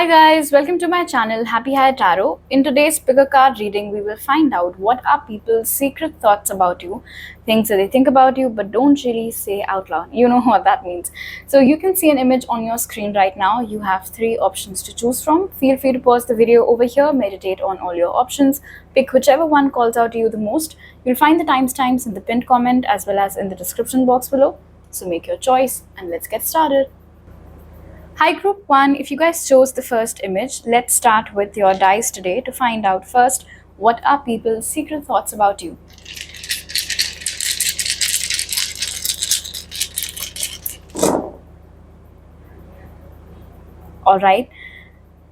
Hi guys, welcome to my channel 𝚑𝚑𝚊𝚗 Tarot. In today's picker card reading, we will find out what are people's secret thoughts about you, things that they think about you but don't really say out loud. You know what that means. So you can see an image on your screen right now. You have three options to choose from. Feel free to pause the video over here, meditate on all your options, pick whichever one calls out to you the most. You'll find the timestamps in the pinned comment as well as in the description box below. So make your choice and let's get started. Hi group 1, if you guys chose the first image, let's start with your dice today to find out first what are people's secret thoughts about you. Alright,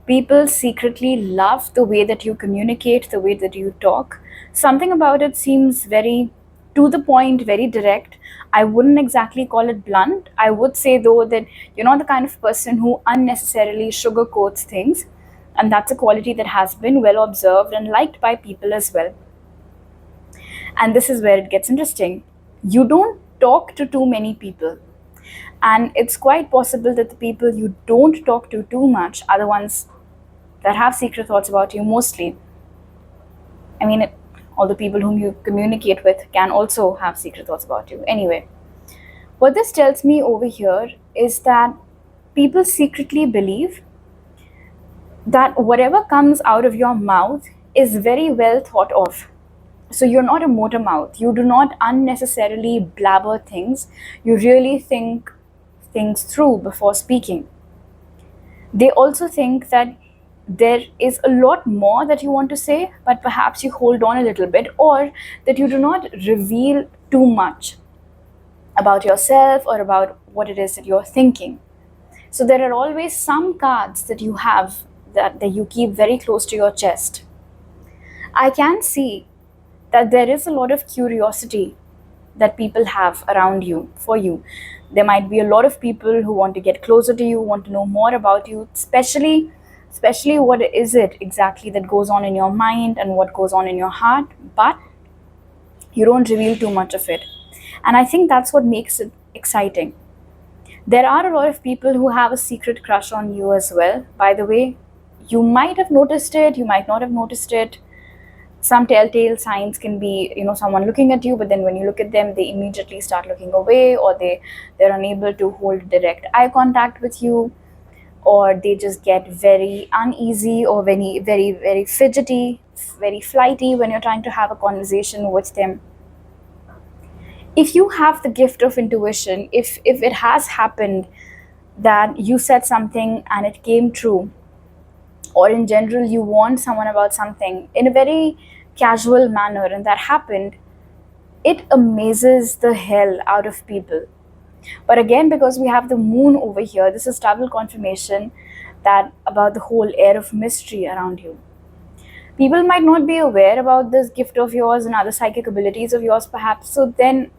people secretly love the way that you communicate, the way that you talk. Something about it seems very to the point, very direct. I wouldn't exactly call it blunt. I would say though that you're not the kind of person who unnecessarily sugarcoats things, and that's a quality that has been well observed and liked by people as well. And this is where it gets interesting. You don't talk to too many people, and it's quite possible that the people you don't talk to too much are the ones that have secret thoughts about you mostly. I mean, all the people whom you communicate with can also have secret thoughts about you. Anyway, what this tells me over here is that people secretly believe that whatever comes out of your mouth is very well thought of. So you're not a motor mouth. You do not unnecessarily blabber things. You really think things through before speaking. They also think that there is a lot more that you want to say, but perhaps you hold on a little bit, or that you do not reveal too much about yourself or about what it is that you're thinking. So there are always some cards that you have that you keep very close to your chest. I can see that there is a lot of curiosity that people have around you, for you. There might be a lot of people who want to get closer to you, want to know more about you, especially what is it exactly that goes on in your mind and what goes on in your heart, but you don't reveal too much of it. And I think that's what makes it exciting. There are a lot of people who have a secret crush on you as well. By the way, you might have noticed it, you might not have noticed it. Some telltale signs can be, someone looking at you, but then when you look at them, they immediately start looking away, or they're unable to hold direct eye contact with you, or they just get very uneasy or very, very, very fidgety, very flighty when you're trying to have a conversation with them. If you have the gift of intuition, if it has happened that you said something and it came true, or in general you warned someone about something in a very casual manner and that happened, it amazes the hell out of people. But again, because we have the moon over here, this is double confirmation that about the whole air of mystery around you. People might not be aware about this gift of yours and other psychic abilities of yours perhaps, so then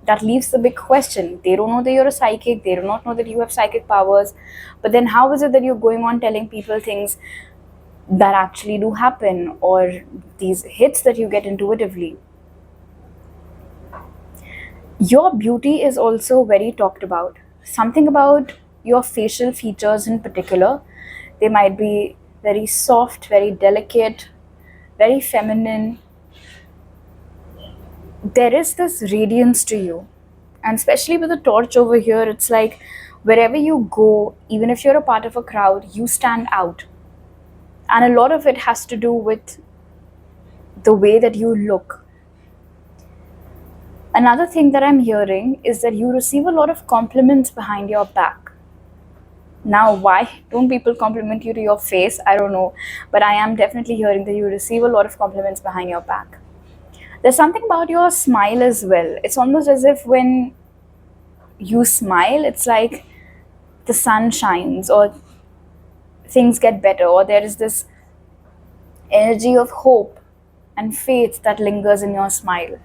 that leaves the big question. They don't know that you're a psychic, they do not know that you have psychic powers, but then how is it that you're going on telling people things that actually do happen, or these hits that you get intuitively? Your beauty is also very talked about. Something about your facial features in particular. They might be very soft, very delicate, very feminine. There is this radiance to you. And especially with the torch over here, it's like wherever you go, even if you're a part of a crowd, you stand out. And a lot of it has to do with the way that you look. Another thing that I'm hearing is that you receive a lot of compliments behind your back. Now, why don't people compliment you to your face? I don't know. But I am definitely hearing that you receive a lot of compliments behind your back. There's something about your smile as well. It's almost as if when you smile, it's like the sun shines, or things get better, or there is this energy of hope and faith that lingers in your smile.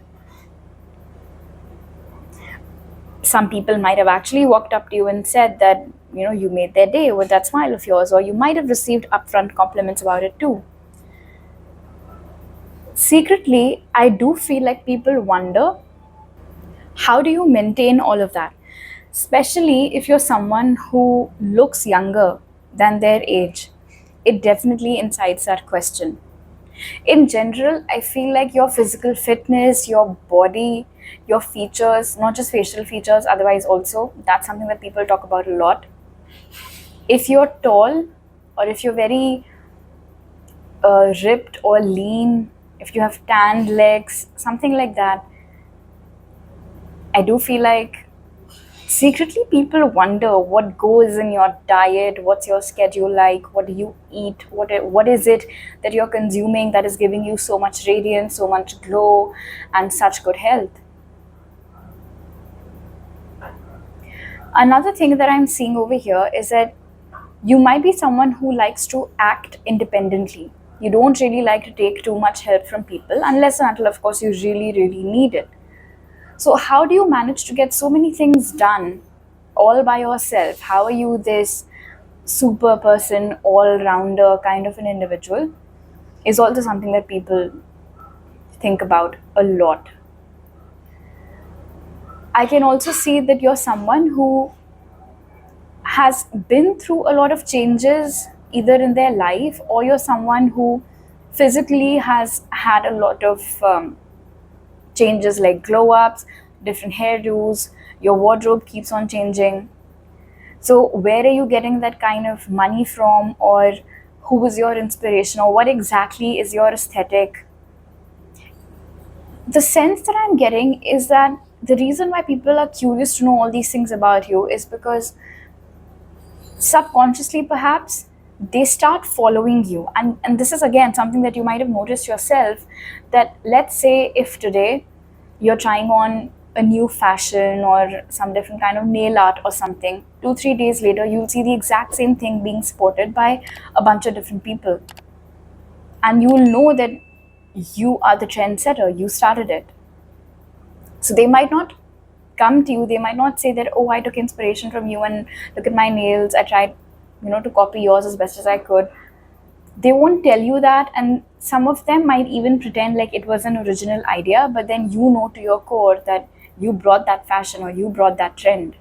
Some people might have actually walked up to you and said that, you made their day with that smile of yours, or you might have received upfront compliments about it too. Secretly, I do feel like people wonder, how do you maintain all of that? Especially if you're someone who looks younger than their age. it definitely incites that question. In general, I feel like your physical fitness, your body, your features, not just facial features, otherwise also, that's something that people talk about a lot. If you're tall, or if you're very ripped or lean, if you have tanned legs, something like that, I do feel like secretly people wonder what goes in your diet, what's your schedule like, what do you eat, what is it that you're consuming that is giving you so much radiance, so much glow, and such good health. Another thing that I'm seeing over here is that you might be someone who likes to act independently. You don't really like to take too much help from people unless and until, of course, you really, really need it. So, how do you manage to get so many things done all by yourself? How are you this super person, all rounder kind of an individual? Is also something that people think about a lot. I can also see that you're someone who has been through a lot of changes either in their life, or you're someone who physically has had a lot of changes like glow ups, different hairdos, your wardrobe keeps on changing. So, where are you getting that kind of money from, or who is your inspiration, or what exactly is your aesthetic? The sense that I'm getting is that the reason why people are curious to know all these things about you is because subconsciously perhaps they start following you. And this is again something that you might have noticed yourself, that let's say if today you're trying on a new fashion or some different kind of nail art or something, 2 3 days later you'll see the exact same thing being sported by a bunch of different people, and you will know that you are the trendsetter, you started it. So they might not come to you, they might not say that, oh, I took inspiration from you and look at my nails, I tried, to copy yours as best as I could. They won't tell you that, and some of them might even pretend like it was an original idea, but then you know to your core that you brought that fashion or you brought that trend.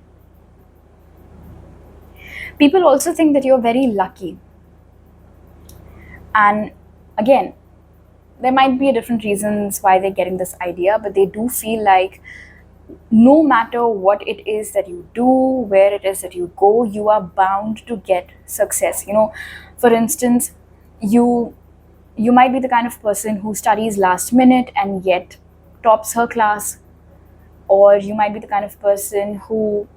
People also think that you're very lucky. And again, there might be different reasons why they're getting this idea, but they do feel like no matter what it is that you do, where it is that you go, you are bound to get success. For instance, you might be the kind of person who studies last minute and yet tops her class, or you might be the kind of person who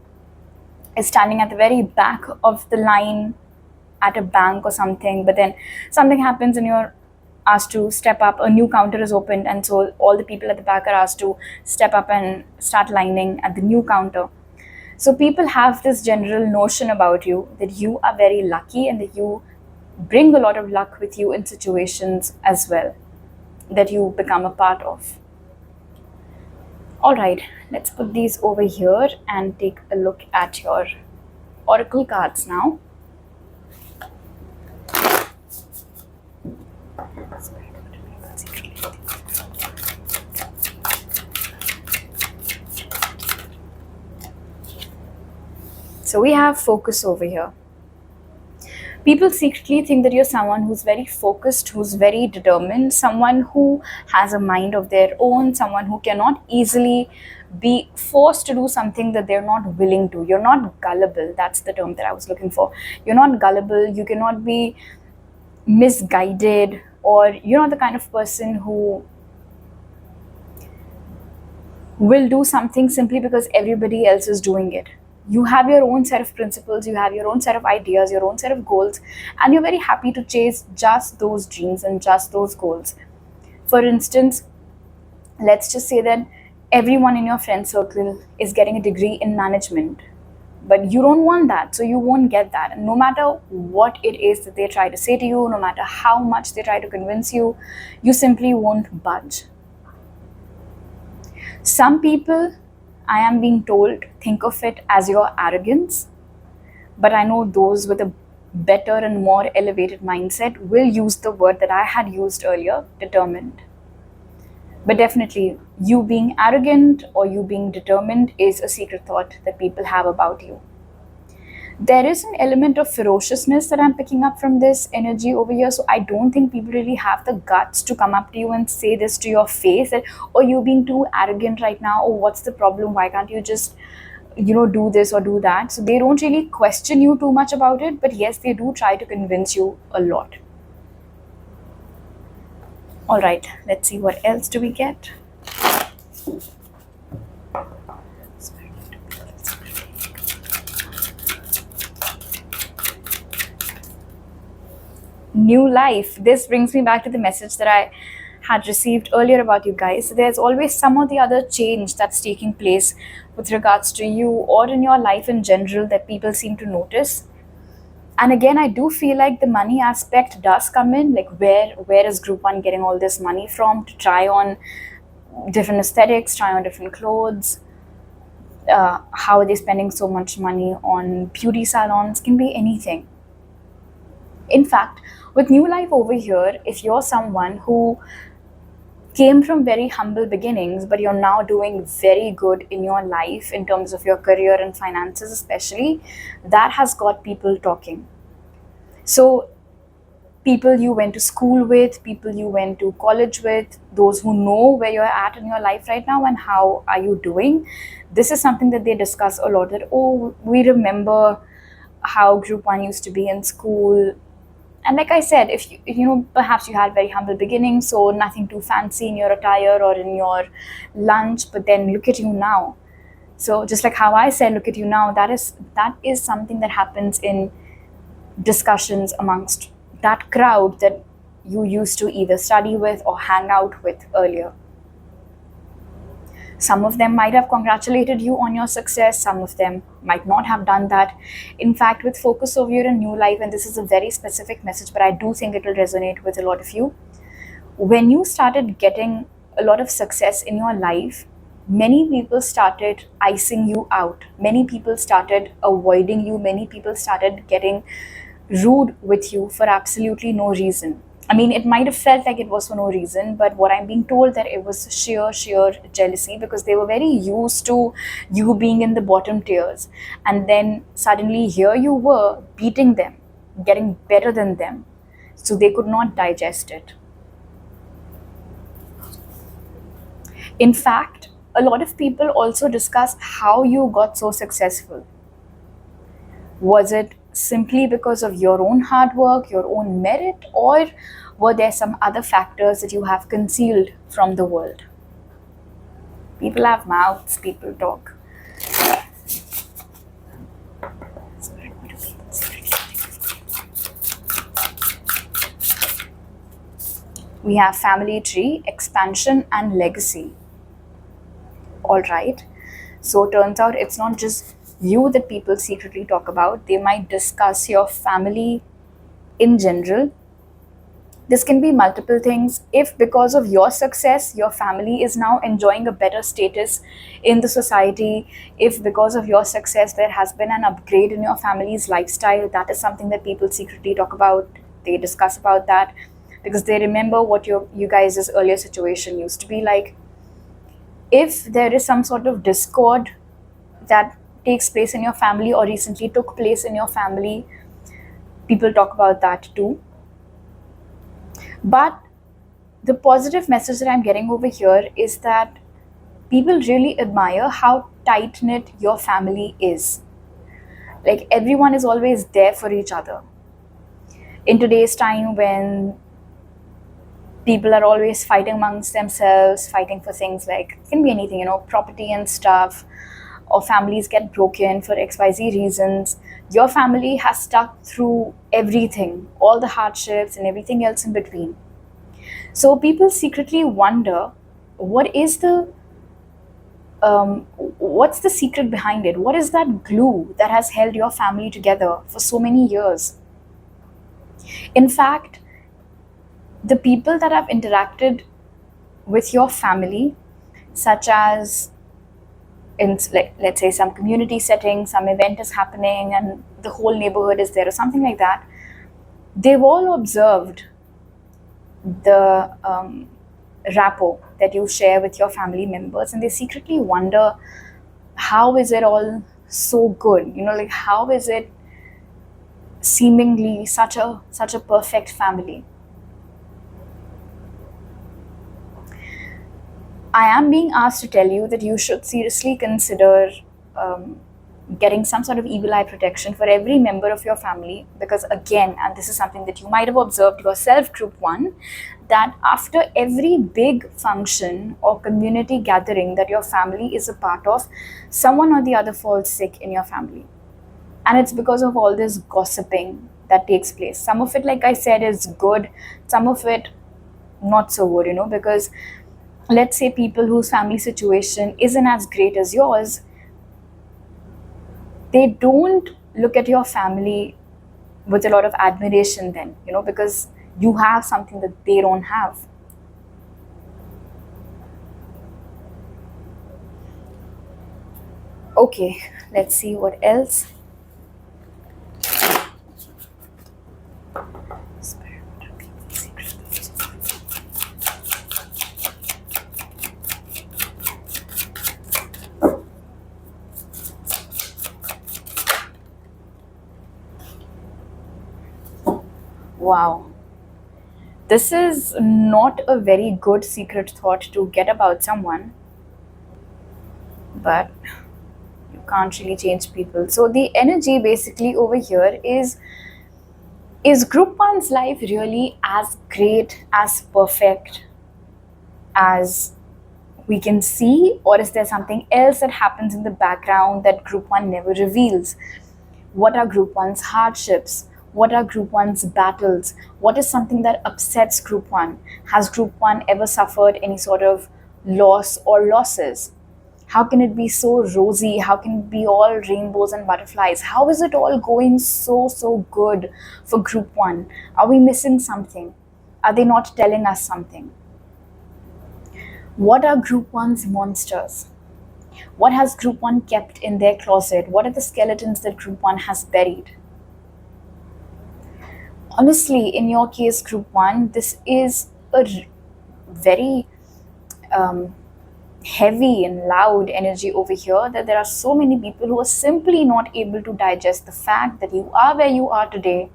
is standing at the very back of the line at a bank or something, but then something happens and you're asked to step up, a new counter is opened, and so all the people at the back are asked to step up and start lining at the new counter. So people have this general notion about you that you are very lucky and that you bring a lot of luck with you in situations as well that you become a part of. All right, let's put these over here and take a look at your oracle cards now. So we have focus over here. People secretly think that you're someone who's very focused, who's very determined, someone who has a mind of their own, someone who cannot easily be forced to do something that they're not willing to. You're not gullible. That's the term that I was looking for. You're not gullible. You cannot be misguided, or you're not the kind of person who will do something simply because everybody else is doing it. You have your own set of principles, you have your own set of ideas, your own set of goals, and you're very happy to chase just those dreams and just those goals. For instance, let's just say that everyone in your friend circle is getting a degree in management, but you don't want that, so you won't get that. And no matter what it is that they try to say to you, no matter how much they try to convince you, you simply won't budge. Some people, I am being told, think of it as your arrogance, but I know those with a better and more elevated mindset will use the word that I had used earlier, determined. But definitely, you being arrogant or you being determined is a secret thought that people have about you. There is an element of ferociousness that I'm picking up from this energy over here. So I don't think people really have the guts to come up to you and say this to your face that, oh, you're being too arrogant right now, or what's the problem? Why can't you just, do this or do that? So they don't really question you too much about it, but yes, they do try to convince you a lot. All right, let's see what else do we get. New life. This brings me back to the message that I had received earlier about you guys. So there's always some or the other change that's taking place with regards to you or in your life in general that people seem to notice. And again, I do feel like the money aspect does come in. Like, where is Group 1 getting all this money from to try on different aesthetics, try on different clothes? How are they spending so much money on beauty salons? Can be anything. In fact, with New Life over here, if you're someone who came from very humble beginnings, but you're now doing very good in your life in terms of your career and finances, especially, that has got people talking. So, people you went to school with, people you went to college with, those who know where you're at in your life right now and how are you doing, this is something that they discuss a lot. That, oh, we remember how Group 1 used to be in school. And like I said, if perhaps you had very humble beginnings, so nothing too fancy in your attire or in your lunch, but then look at you now. So just like how I said, look at you now, that is something that happens in discussions amongst that crowd that you used to either study with or hang out with earlier. Some of them might have congratulated you on your success, some of them might not have done that. In fact, with focus over your New Life, and this is a very specific message, but I do think it will resonate with a lot of you. When you started getting a lot of success in your life, many people started icing you out. Many people started avoiding you. Many people started getting rude with you for absolutely no reason. I mean, it might have felt like it was for no reason, but what I'm being told that it was sheer jealousy, because they were very used to you being in the bottom tiers. And then suddenly here you were beating them, getting better than them. So they could not digest it. In fact, a lot of people also discuss how you got so successful. Was it simply because of your own hard work, your own merit, or were there some other factors that you have concealed from the world? People have mouths, people talk. We have family tree, expansion, and legacy. All right. So it turns out it's not just you that people secretly talk about. They might discuss your family in general. This can be multiple things. If because of your success, your family is now enjoying a better status in the society, if because of your success there has been an upgrade in your family's lifestyle, that is something that people secretly talk about. They discuss about that because they remember what you guys' earlier situation used to be like. If there is some sort of discord that takes place in your family or recently took place in your family, people talk about that too. But the positive message that I'm getting over here is that people really admire how tight-knit your family is. Like, everyone is always there for each other. In today's time, when people are always fighting amongst themselves, fighting for things like, it can be anything, property and stuff, or families get broken for XYZ reasons, your family has stuck through everything, all the hardships and everything else in between. So people secretly wonder, what's the secret behind it? What is that glue that has held your family together for so many years? In fact, the people that have interacted with your family, such as in, let's say, some community setting, some event is happening and the whole neighborhood is there or something like that, they've all observed the rapport that you share with your family members, and they secretly wonder, how is it all so good? Like, how is it seemingly such a perfect family. I am being asked to tell you that you should seriously consider um, getting some sort of evil eye protection for every member of your family, because again, and this is something that you might have observed yourself, group 1, that after every big function or community gathering that your family is a part of, someone or the other falls sick in your family. And it's because of all this gossiping that takes place. Some of it, like I said, is good, some of it not so good, because let's say people whose family situation isn't as great as yours, they don't look at your family with a lot of admiration then, because you have something that they don't have. Okay, let's see what else. Wow. This is not a very good secret thought to get about someone, but you can't really change people. So the energy basically over here is group one's life really as great, as perfect as we can see, or is there something else that happens in the background that group one never reveals? What are group one's hardships? What are group one's battles? What is something that upsets group one? Has group one ever suffered any sort of loss or losses? How can it be so rosy? How can it be all rainbows and butterflies? How is it all going so good for group one? Are we missing something? Are they not telling us something? What are group one's monsters? What has group one kept in their closet? What are the skeletons that group one has buried? Honestly, in your case, group one, this is a very heavy and loud energy over here, that there are so many people who are simply not able to digest the fact that you are where you are today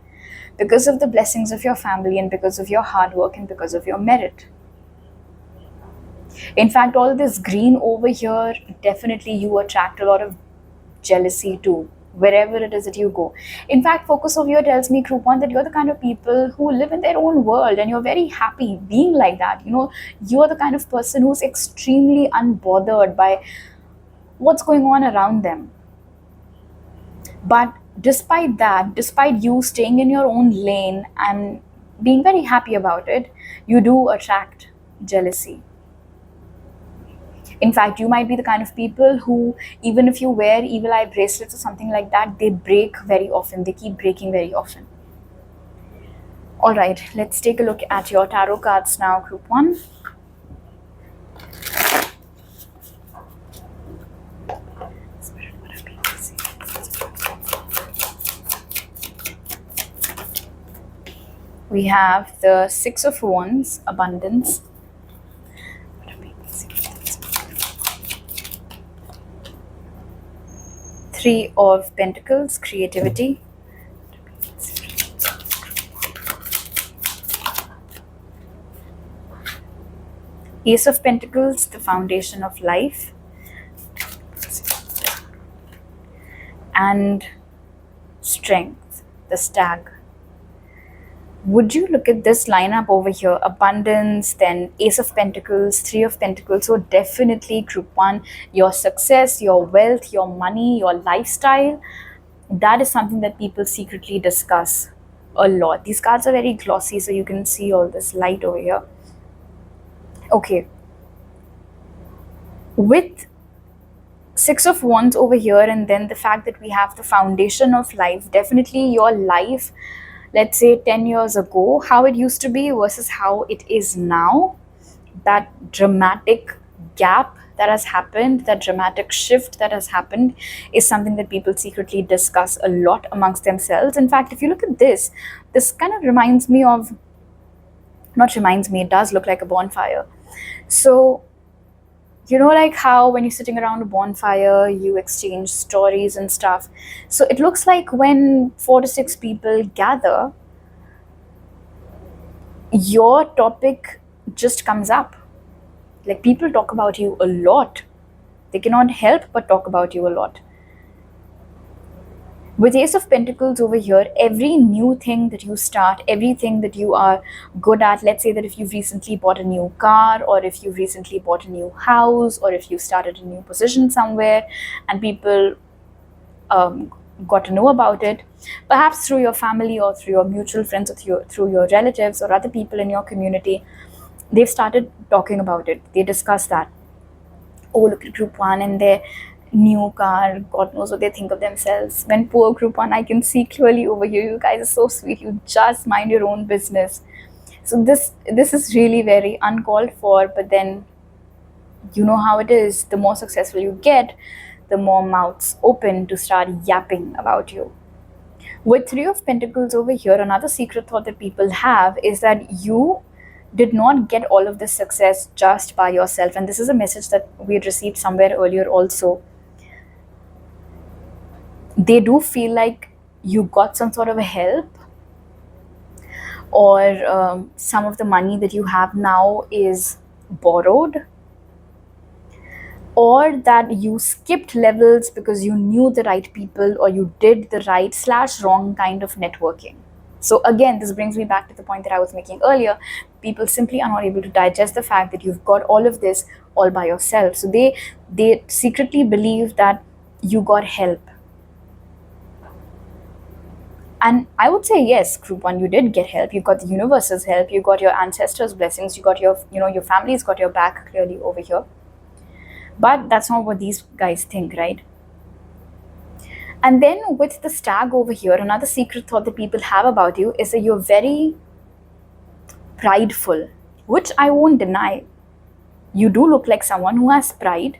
because of the blessings of your family and because of your hard work and because of your merit. In fact, all this green over here, definitely you attract a lot of jealousy too, wherever it is that you go. In fact, focus over here tells me, group one, that you're the kind of people who live in their own world and you're very happy being like that. You're the kind of person who's extremely unbothered by what's going on around them. But despite that, despite you staying in your own lane and being very happy about it, you do attract jealousy. In fact, you might be the kind of people who, even if you wear evil eye bracelets or something like that, they break very often. They keep breaking very often. All right, let's take a look at your tarot cards now, group one. We have the Six of Wands, abundance. Three of Pentacles, creativity. Ace of Pentacles, the foundation of life. And Strength, the stag. Would you look at this lineup over here? Abundance, then Ace of Pentacles, Three of Pentacles. So definitely group one, your success, your wealth, your money, your lifestyle, that is something that people secretly discuss a lot. These cards are very glossy, so you can see all this light over here. Okay. With Six of Wands over here, and then the fact that we have the foundation of life, definitely your life, let's say 10 years ago, how it used to be versus how it is now, that dramatic gap that has happened, that dramatic shift that has happened, is something that people secretly discuss a lot amongst themselves. In fact, if you look at this kind of reminds me of, not reminds me, it does look like a bonfire. So You know, like how when you're sitting around a bonfire, you exchange stories and stuff. So it looks like when 4 to 6 people gather, your topic just comes up. Like, people talk about you a lot. They cannot help but talk about you a lot. With Ace of Pentacles over here, every new thing that you start, everything that you are good at, let's say that if you've recently bought a new car, or if you've recently bought a new house, or if you started a new position somewhere and people got to know about it, perhaps through your family or through your mutual friends or through your relatives or other people in your community, they've started talking about it. They discuss that. Oh, look at Group 1 and their new car. God knows what they think of themselves. When poor Group 1, I can see clearly over here, you guys are so sweet. You just mind your own business. So this is really very uncalled for, but then you know how it is. The more successful you get, the more mouths open to start yapping about you. With Three of Pentacles over here, another secret thought that people have is that you did not get all of this success just by yourself. And this is a message that we had received somewhere earlier also. They do feel like you got some sort of a help, or some of the money that you have now is borrowed, or that you skipped levels because you knew the right people, or you did the right / wrong kind of networking. So again, this brings me back to the point that I was making earlier. People simply are not able to digest the fact that you've got all of this all by yourself. So they secretly believe that you got help. And I would say, yes, Group 1, you did get help. You got the universe's help. You got your ancestors' blessings. You got your family's got your back clearly over here. But that's not what these guys think, right? And then with the Stag over here, another secret thought that people have about you is that you're very prideful, which I won't deny. You do look like someone who has pride,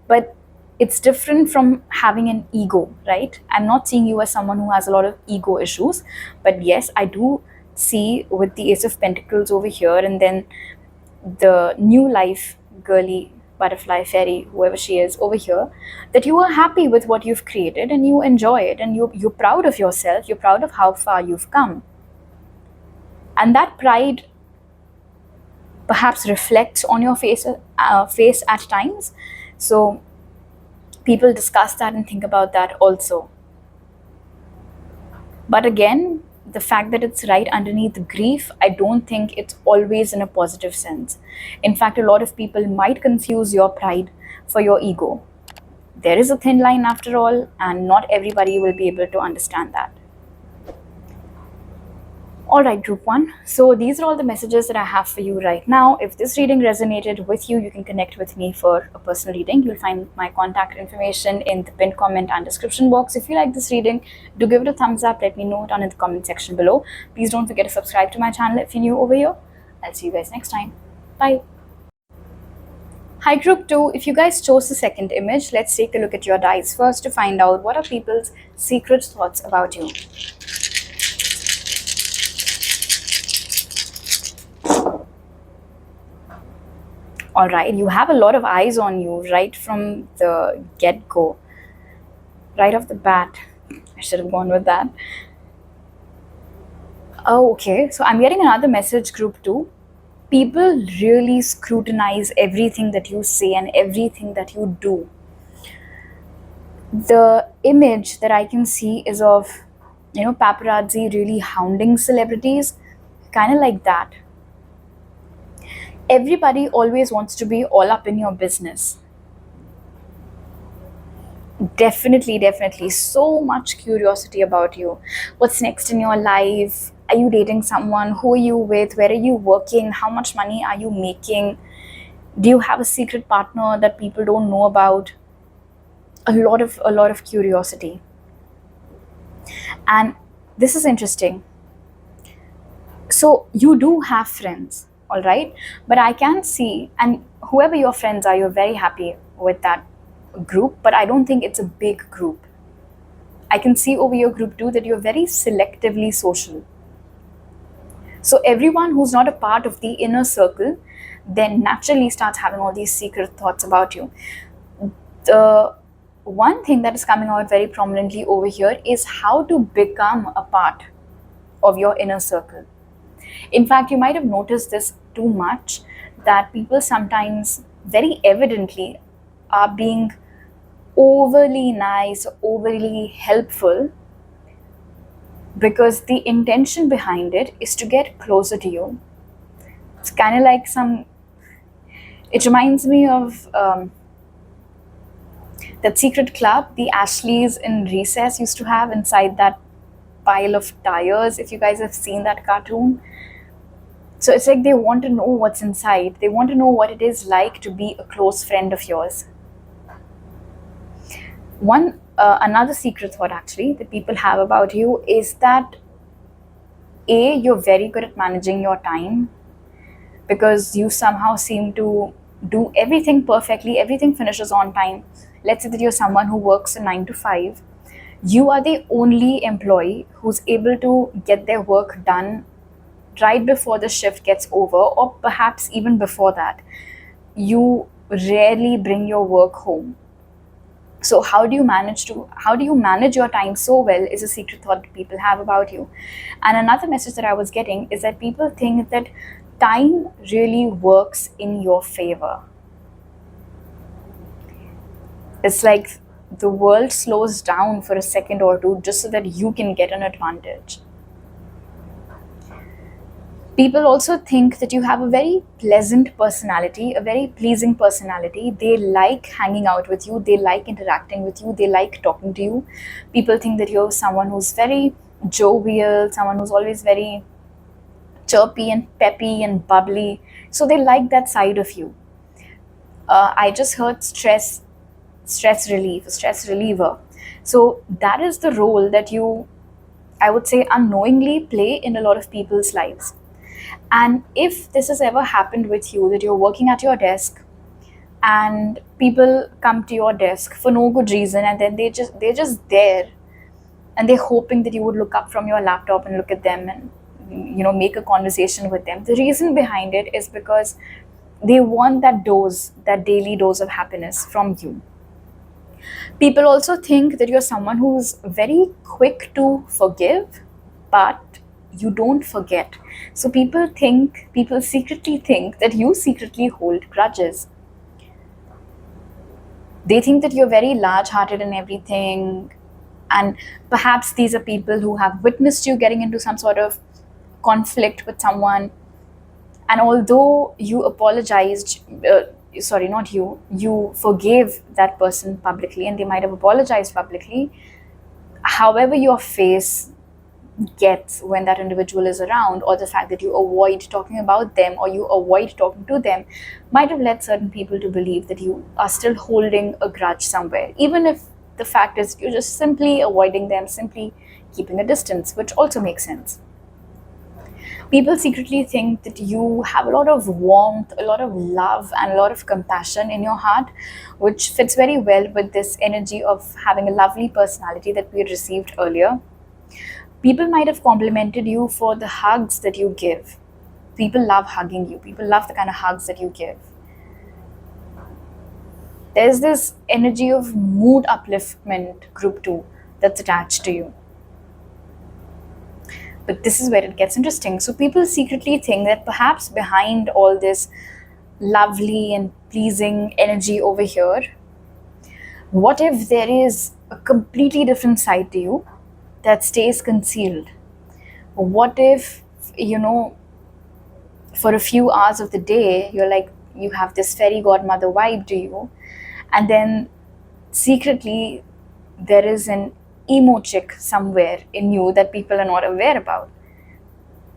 but it's different from having an ego, right? I'm not seeing you as someone who has a lot of ego issues, but yes, I do see with the Ace of Pentacles over here, and then the new life girly, butterfly, fairy, whoever she is over here, that you are happy with what you've created and you enjoy it, and you're proud of yourself, you're proud of how far you've come. And that pride perhaps reflects on your face at times. So people discuss that and think about that also. But again, the fact that it's right underneath grief, I don't think it's always in a positive sense. In fact, a lot of people might confuse your pride for your ego. There is a thin line after all, and not everybody will be able to understand that. All right, Group 1. So these are all the messages that I have for you right now. If this reading resonated with you, you can connect with me for a personal reading. You'll find my contact information in the pinned comment and description box. If you like this reading, do give it a thumbs up. Let me know down in the comment section below. Please don't forget to subscribe to my channel if you're new over here. I'll see you guys next time. Bye. Hi, Group 2. If you guys chose the second image, let's take a look at your dice first to find out what are people's secret thoughts about you. All right, you have a lot of eyes on you right from the get-go, right off the bat. I should have gone with that. Oh, okay. So I'm getting another message, Group 2. People really scrutinize everything that you say and everything that you do. The image that I can see is of, paparazzi really hounding celebrities, kind of like that. Everybody always wants to be all up in your business. Definitely. So much curiosity about you. What's next in your life? Are you dating someone? Who are you with? Where are you working? How much money are you making? Do you have a secret partner that people don't know about? A lot of curiosity. And this is interesting. So you do have friends, all right? But I can see, and whoever your friends are, you're very happy with that group, but I don't think it's a big group. I can see over your Group 2 that you're very selectively social. So everyone who's not a part of the inner circle, then naturally starts having all these secret thoughts about you. The one thing that is coming out very prominently over here is how to become a part of your inner circle. In fact, you might have noticed this too much, that people sometimes very evidently are being overly nice, overly helpful, because the intention behind it is to get closer to you. It's kind of like it reminds me of that secret club the Ashleys in Recess used to have inside that pile of tires, if you guys have seen that cartoon. So it's like they want to know what's inside. They want to know what it is like to be a close friend of yours. Another secret thought actually that people have about you is that you're very good at managing your time, because you somehow seem to do everything perfectly, everything finishes on time. Let's say that you're someone who works a 9 to 5. You are the only employee who's able to get their work done right before the shift gets over, or perhaps even before that. You rarely bring your work home. So how do you manage your time so well is a secret thought that people have about you. And another message that I was getting is that people think that time really works in your favor. It's like the world slows down for a second or two just so that you can get an advantage. People also think that you have a very pleasant personality, a very pleasing personality. They like hanging out with you, they like interacting with you, they like talking to you. People think that you're someone who's very jovial, someone who's always very chirpy and peppy and bubbly. So they like that side of you. I just heard stress reliever. So that is the role that you, I would say, unknowingly play in a lot of people's lives. And if this has ever happened with you, that you're working at your desk and people come to your desk for no good reason, and then they're just there, and they're hoping that you would look up from your laptop and look at them and make a conversation with them. The reason behind it is because they want that daily dose of happiness from you. People also think that you're someone who's very quick to forgive, but you don't forget. So people secretly think that you secretly hold grudges. They think that you're very large-hearted and everything, and perhaps these are people who have witnessed you getting into some sort of conflict with someone, and although you apologized, not you forgave that person publicly, and they might have apologized publicly, however your face gets when that individual is around, or the fact that you avoid talking about them or you avoid talking to them, might have led certain people to believe that you are still holding a grudge somewhere, even if the fact is you're just simply avoiding them, simply keeping a distance, which also makes sense. People secretly think that you have a lot of warmth, a lot of love, and a lot of compassion in your heart, which fits very well with this energy of having a lovely personality that we received earlier. People might have complimented you for the hugs that you give. People love hugging you. People love the kind of hugs that you give. There's this energy of mood upliftment, group 2, that's attached to you. But this is where it gets interesting. So people secretly think that perhaps behind all this lovely and pleasing energy over here, what if there is a completely different side to you that stays concealed? What if, for a few hours of the day, you have this fairy godmother vibe to you, and then secretly there is an emo chick somewhere in you that people are not aware about?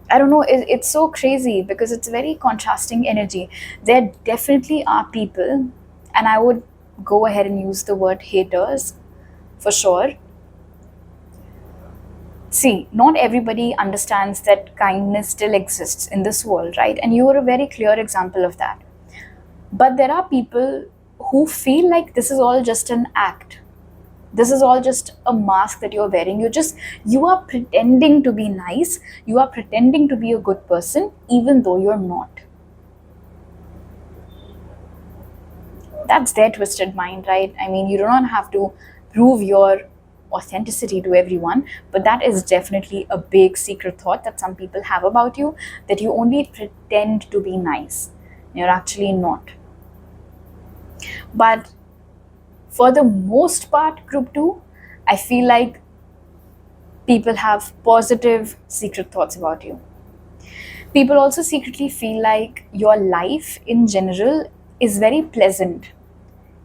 I don't know, it's so crazy because it's a very contrasting energy. There definitely are people, and I would go ahead and use the word haters for sure. See, not everybody understands that kindness still exists in this world, right? And you are a very clear example of that. But there are people who feel like this is all just an act. This is all just a mask that you're wearing. You are pretending to be nice. You are pretending to be a good person, even though you're not. That's their twisted mind, right? I mean, you do not have to prove your authenticity to everyone, but that is definitely a big secret thought that some people have about you, that you only pretend to be nice. You're actually not. But for the most part, group 2, I feel like people have positive secret thoughts about you. People also secretly feel like your life in general is very pleasant.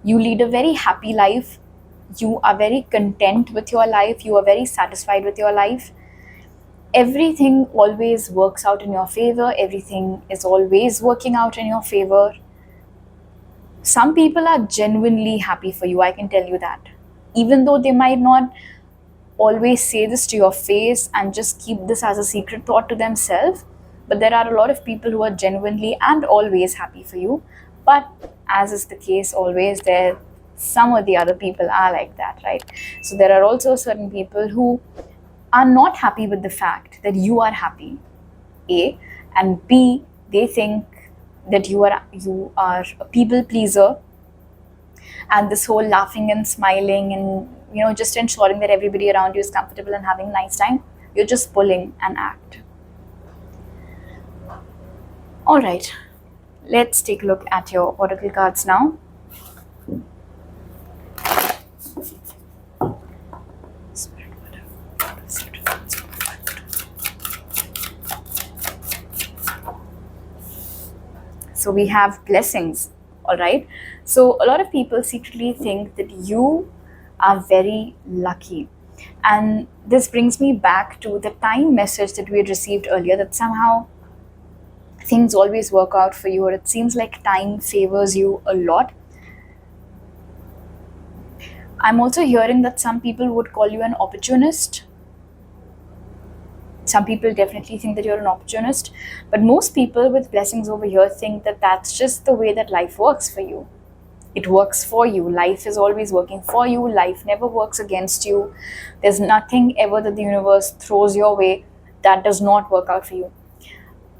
You lead a very happy life. You are very content with your life. You are very satisfied with your life. Everything always works out in your favor. Everything is always working out in your favor. Some people are genuinely happy for you, I can tell you that. Even though they might not always say this to your face and just keep this as a secret thought to themselves, but there are a lot of people who are genuinely and always happy for you. But as is the case always, there some of the other people are like that, right? So there are also certain people who are not happy with the fact that you are happy, A, and B, they think that you are a people pleaser, and this whole laughing and smiling and just ensuring that everybody around you is comfortable and having a nice time, you're just pulling an act. All right, let's take a look at your oracle cards now. So we have blessings. All right, so a lot of people secretly think that you are very lucky, and this brings me back to the time message that we had received earlier, that somehow things always work out for you, or it seems like time favors you a lot. I'm also hearing that some people would call you an opportunist. Some people definitely think that you're an opportunist, but most people with blessings over here think that that's just the way that life works for you. It works for you. Life is always working for you. Life never works against you. There's nothing ever that the universe throws your way that does not work out for you.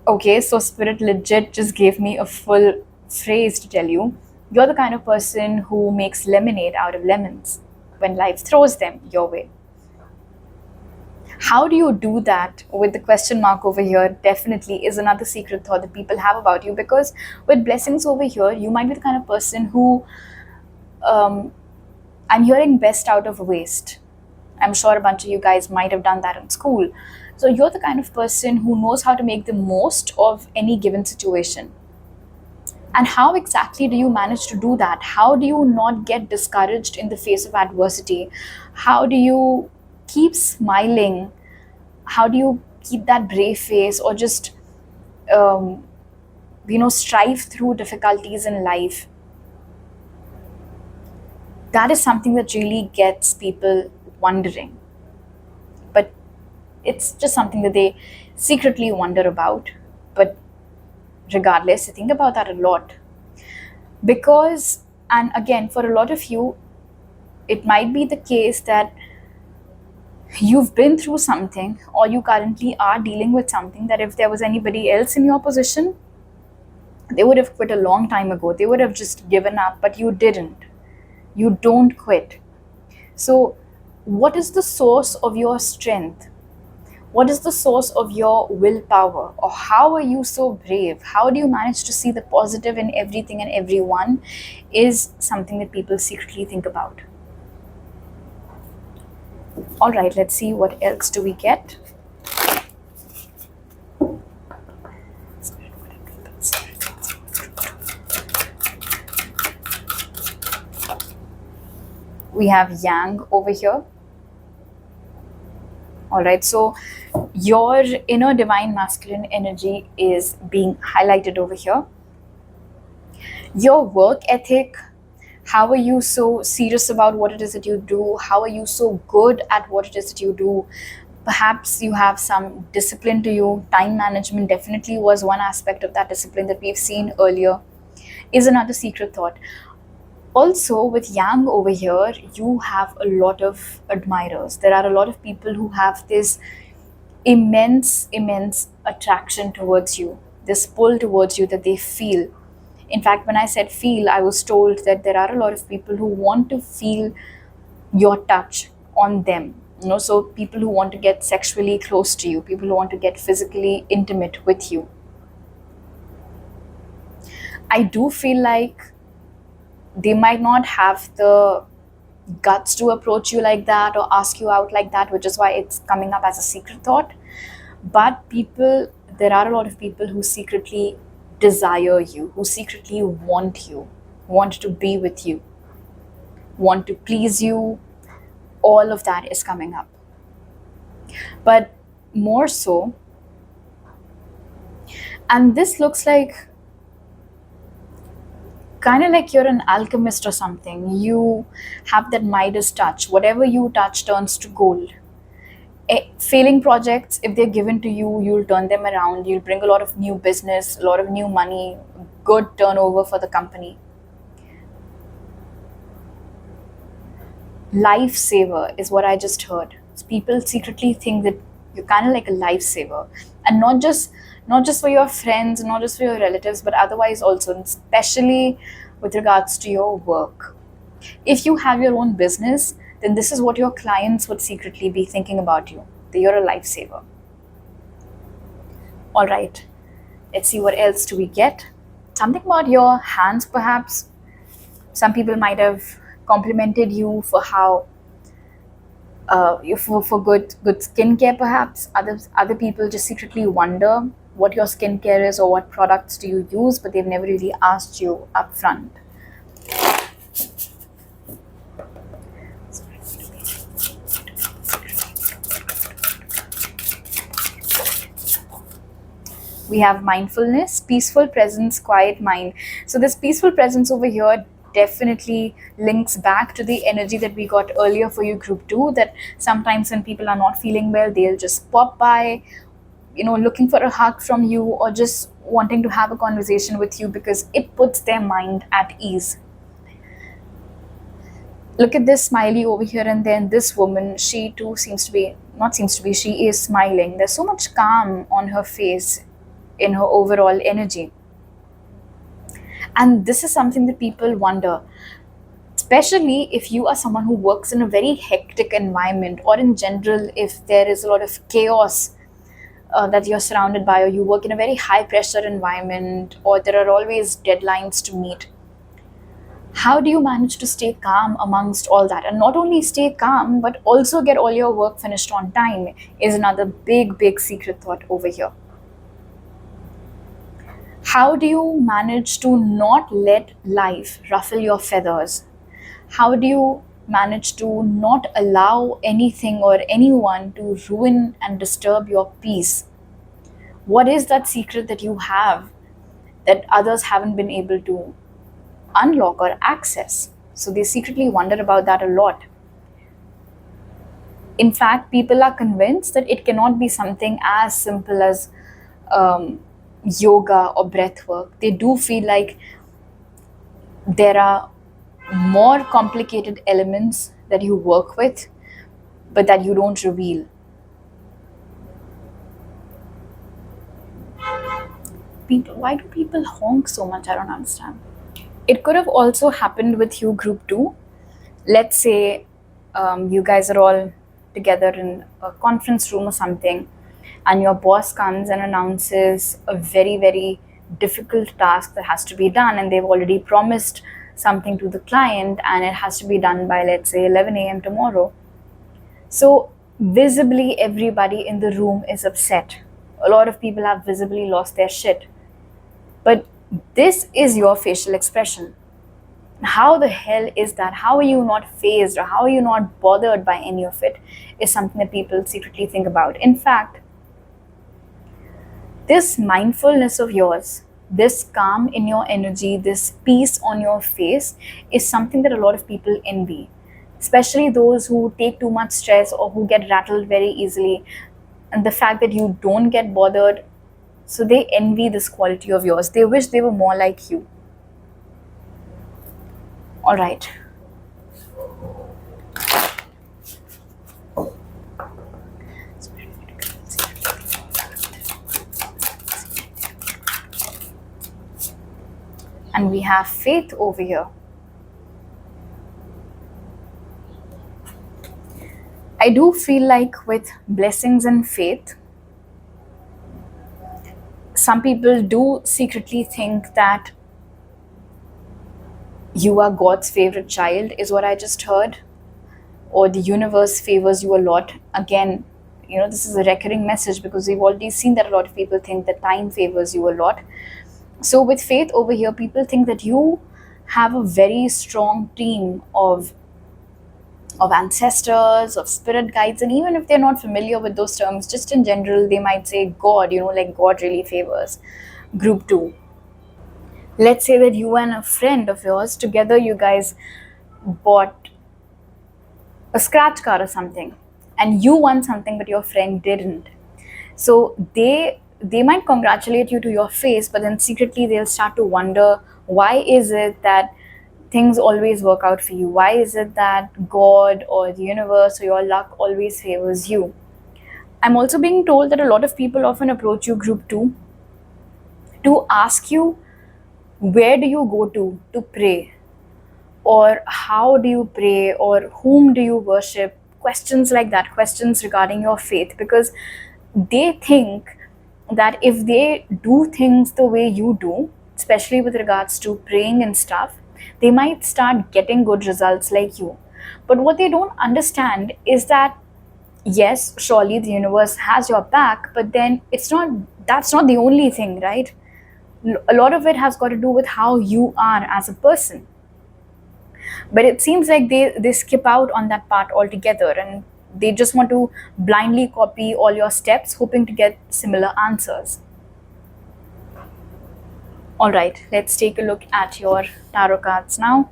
Okay, so Spirit legit just gave me a full phrase to tell you. You're the kind of person who makes lemonade out of lemons when life throws them your way. How do you do that with the question mark over here definitely is another secret thought that people have about you, because with blessings over here, you might be the kind of person who, I'm hearing best out of waste. I'm sure a bunch of you guys might have done that in school. So you're the kind of person who knows how to make the most of any given situation. And how exactly do you manage to do that? How do you not get discouraged in the face of adversity? How do you keep smiling? How do you keep that brave face, or just strive through difficulties in life? That is something that really gets people wondering, but it's just something that they secretly wonder about. But regardless, I think about that a lot, because, and again, for a lot of you, it might be the case that you've been through something, or you currently are dealing with something that if there was anybody else in your position, they would have quit a long time ago. They would have just given up, but you didn't. You don't quit. So what is the source of your strength? What is the source of your willpower? Or how are you so brave? How do you manage to see the positive in everything and everyone, is something that people secretly think about. All right, let's see what else do we get. We have Yang over here. All right, so your inner divine masculine energy is being highlighted over here. Your work ethic, how are you so serious about what it is that you do? How are you so good at what it is that you do? Perhaps you have some discipline to you. Time management definitely was one aspect of that discipline that we've seen earlier, is another secret thought. Also, with Yang over here, you have a lot of admirers. There are a lot of people who have this immense attraction towards you, this pull towards you that they feel. In fact, when I said feel, I was told that there are a lot of people who want to feel your touch on them. So people who want to get sexually close to you, people who want to get physically intimate with you. I do feel like they might not have the guts to approach you like that or ask you out like that, which is why it's coming up as a secret thought. But there are a lot of people who secretly desire you, who secretly want you, want to be with you, want to please you. All of that is coming up. But more so, and this looks like kind of like you're an alchemist or something. You have that Midas touch. Whatever you touch turns to gold. Failing projects, if they're given to you, you'll turn them around. You'll bring a lot of new business, a lot of new money, good turnover for the company. Lifesaver is what I just heard. People secretly think that you're kind of like a lifesaver, and not just for your friends, not just for your relatives, but otherwise also, and especially with regards to your work. If you have your own business, then this is what your clients would secretly be thinking about you, that you're a lifesaver. All right, let's see what else do we get. Something about your hands, perhaps. Some people might have complimented you for how for good skincare, perhaps. Other people just secretly wonder what your skincare is or what products do you use, but they've never really asked you upfront. We have mindfulness, peaceful presence, quiet mind. So this peaceful presence over here definitely links back to the energy that we got earlier for you, group 2, that sometimes when people are not feeling well, they'll just pop by, looking for a hug from you or just wanting to have a conversation with you because it puts their mind at ease. Look at this smiley over here, and then this woman, she too she is smiling. There's so much calm on her face, in her overall energy. And this is something that people wonder, especially if you are someone who works in a very hectic environment, or in general, if there is a lot of chaos that you're surrounded by, or you work in a very high pressure environment, or there are always deadlines to meet. How do you manage to stay calm amongst all that? And not only stay calm, but also get all your work finished on time is another big secret thought over here. How do you manage to not let life ruffle your feathers? How do you manage to not allow anything or anyone to ruin and disturb your peace? What is that secret that you have that others haven't been able to unlock or access? So they secretly wonder about that a lot. In fact, people are convinced that it cannot be something as simple as yoga or breath work. They do feel like there are more complicated elements that you work with, but that you don't reveal. Why do people honk so much? I don't understand. It could have also happened with you, group 2. Let's say you guys are all together in a conference room or something, and your boss comes and announces a very difficult task that has to be done, and they've already promised something to the client, and it has to be done by, let's say, 11 a.m. tomorrow. So visibly everybody in the room is upset. A lot of people have visibly lost their shit. But this is your facial expression. How the hell is that? How are you not fazed, or how are you not bothered by any of it, is something that people secretly think about. In fact, this mindfulness of yours, this calm in your energy, this peace on your face is something that a lot of people envy, especially those who take too much stress or who get rattled very easily. And the fact that you don't get bothered, so they envy this quality of yours. They wish they were more like you. All right. And we have faith over here. I do feel like with blessings and faith, some people do secretly think that you are God's favorite child, is what I just heard, or the universe favors you a lot. Again, this is a recurring message because we've already seen that a lot of people think that time favors you a lot. So, with faith over here, people think that you have a very strong team of ancestors, of spirit guides, and even if they're not familiar with those terms, just in general, they might say God, like God really favors. Group 2. Let's say that you and a friend of yours, together you guys bought a scratch card or something, and you won something but your friend didn't. So they might congratulate you to your face, but then secretly they'll start to wonder, why is it that things always work out for you? Why is it that God or the universe or your luck always favors you? I'm also being told that a lot of people often approach you, group 2, to ask you, where do you go to pray? Or how do you pray? Or whom do you worship? Questions like that, questions regarding your faith, because they think that if they do things the way you do, especially with regards to praying and stuff, they might start getting good results like you. But what they don't understand is that, yes, surely the universe has your back, but then that's not the only thing, right? A lot of it has got to do with how you are as a person. But it seems like they skip out on that part altogether, and they just want to blindly copy all your steps, hoping to get similar answers. All right, let's take a look at your tarot cards now.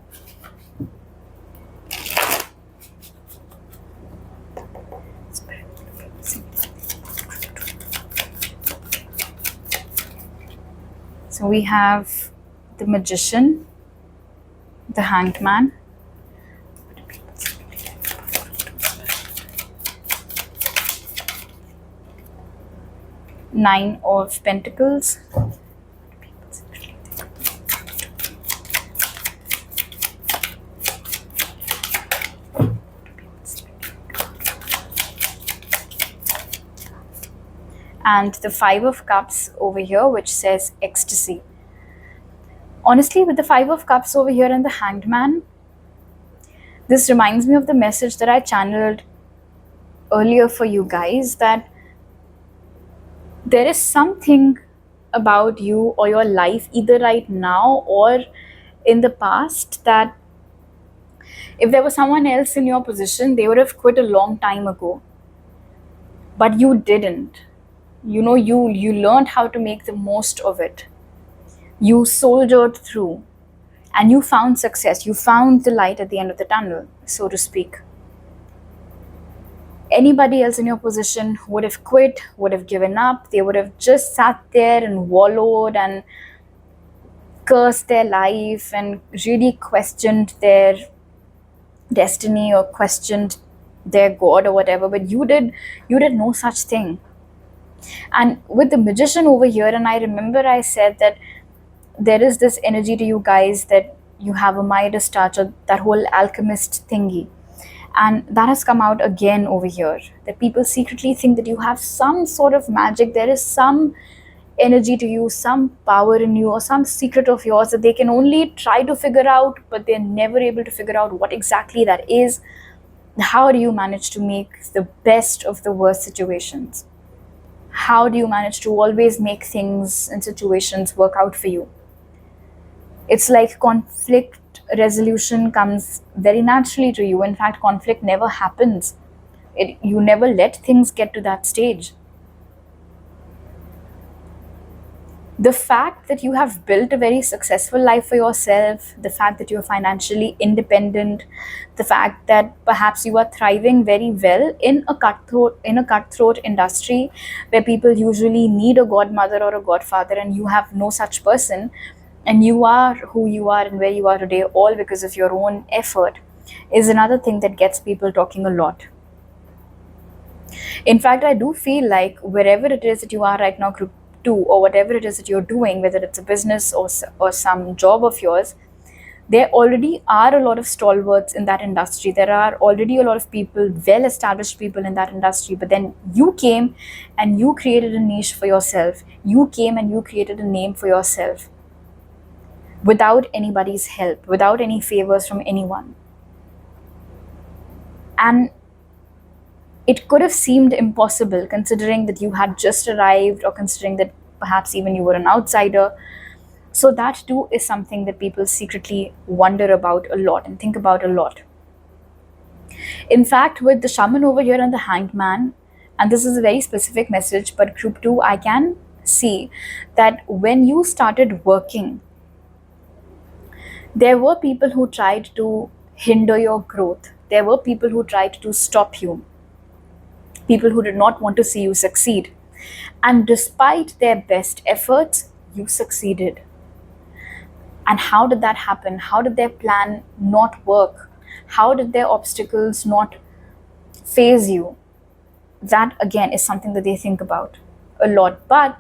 So we have the Magician, the Hanged Man, Nine of Pentacles, and the Five of Cups over here, which says ecstasy. Honestly, with the Five of Cups over here and the Hanged Man, this reminds me of the message that I channeled earlier for you guys, that there is something about you or your life, either right now or in the past, that if there was someone else in your position, they would have quit a long time ago. But you didn't. You learned how to make the most of it. You soldiered through and you found success. You found the light at the end of the tunnel, so to speak. Anybody else in your position would have quit, would have given up. They would have just sat there and wallowed and cursed their life and really questioned their destiny or questioned their God or whatever. But you did no such thing. And with the Magician over here, and I remember I said that there is this energy to you guys, that you have a Midas touch, or that whole alchemist thingy. And that has come out again over here, that people secretly think that you have some sort of magic. There is some energy to you, some power in you, or some secret of yours that they can only try to figure out, but they're never able to figure out what exactly that is. How do you manage to make the best of the worst situations? How do you manage to always make things and situations work out for you? It's like conflict resolution comes very naturally to you. In fact, conflict never happens. You never let things get to that stage. The fact that you have built a very successful life for yourself, the fact that you're financially independent, the fact that perhaps you are thriving very well in a cutthroat industry where people usually need a godmother or a godfather, and you have no such person, and you are who you are and where you are today all because of your own effort, is another thing that gets people talking a lot. In fact, I do feel like wherever it is that you are right now, group 2 or whatever it is that you're doing, whether it's a business or some job of yours, there already are a lot of stalwarts in that industry. There are already a lot of people, well-established people in that industry. But then you came and you created a niche for yourself. You came and you created a name for yourself without anybody's help, without any favors from anyone. And it could have seemed impossible considering that you had just arrived, or considering that perhaps even you were an outsider. So that too is something that people secretly wonder about a lot and think about a lot. In fact, with the shaman over here and the hanged man, and this is a very specific message, but group 2, I can see that when you started working, there were people who tried to hinder your growth. There were people who tried to stop you. People who did not want to see you succeed. And despite their best efforts, you succeeded. And how did that happen? How did their plan not work? How did their obstacles not phase you? That again is something that they think about a lot. But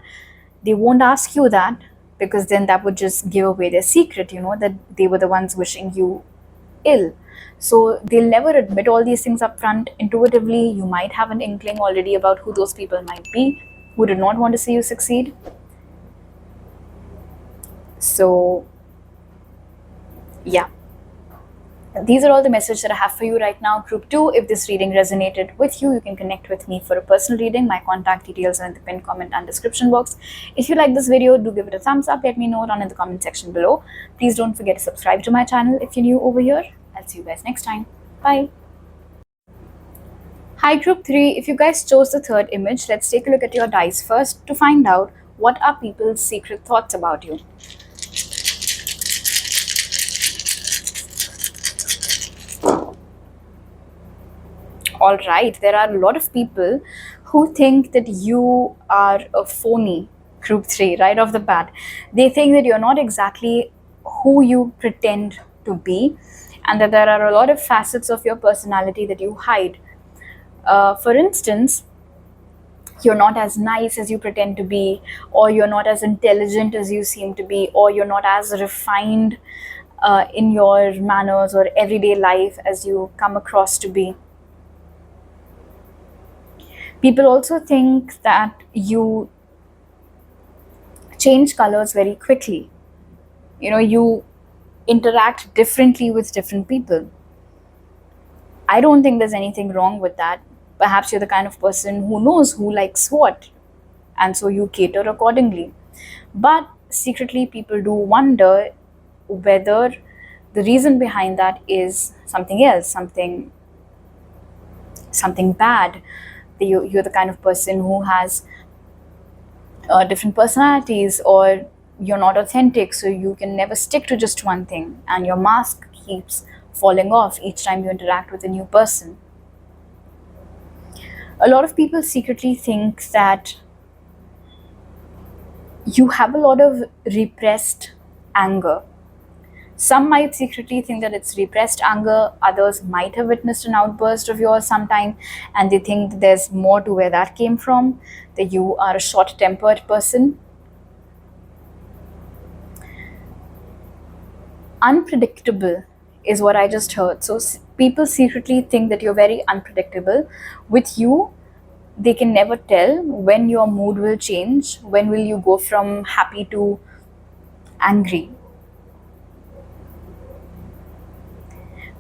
they won't ask you that, because then that would just give away their secret, that they were the ones wishing you ill. So they'll never admit all these things up front. Intuitively, you might have an inkling already about who those people might be who did not want to see you succeed. So yeah, these are all the messages that I have for you right now. Group 2, if this reading resonated with you, you can connect with me for a personal reading. My contact details are in the pinned comment and description box. If you like this video, do give it a thumbs up. Let me know down in the comment section below. Please don't forget to subscribe to my channel if you're new over here. I'll see you guys next time. Bye. Hi group 3, if you guys chose the third image, let's take a look at your dice first to find out what are people's secret thoughts about you. All right, there are a lot of people who think that you are a phony, group 3, right off the bat. They think that you're not exactly who you pretend to be, and that there are a lot of facets of your personality that you hide. For instance, you're not as nice as you pretend to be, or you're not as intelligent as you seem to be, or you're not as refined in your manners or everyday life as you come across to be. People also think that you change colors very quickly. You interact differently with different people. I don't think there's anything wrong with that. Perhaps you're the kind of person who knows who likes what, and so you cater accordingly. But secretly, people do wonder whether the reason behind that is something else, something bad. You're the kind of person who has different personalities, or you're not authentic, so you can never stick to just one thing, and your mask keeps falling off each time you interact with a new person. A lot of people secretly think that you have a lot of repressed anger. Some might secretly think that it's repressed anger. Others might have witnessed an outburst of yours sometime, and they think that there's more to where that came from, that you are a short-tempered person. Unpredictable is what I just heard. So people secretly think that you're very unpredictable. With you, they can never tell when your mood will change, when will you go from happy to angry.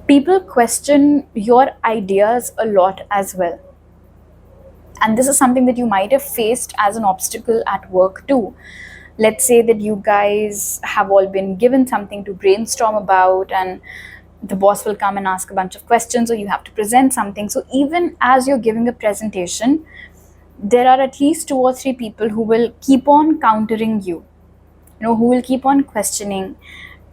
People question your ideas a lot as well. And this is something that you might have faced as an obstacle at work too. Let's say that you guys have all been given something to brainstorm about, and the boss will come and ask a bunch of questions, or you have to present something. So even as you're giving a presentation, there are at least 2 or 3 people who will keep on countering you, who will keep on questioning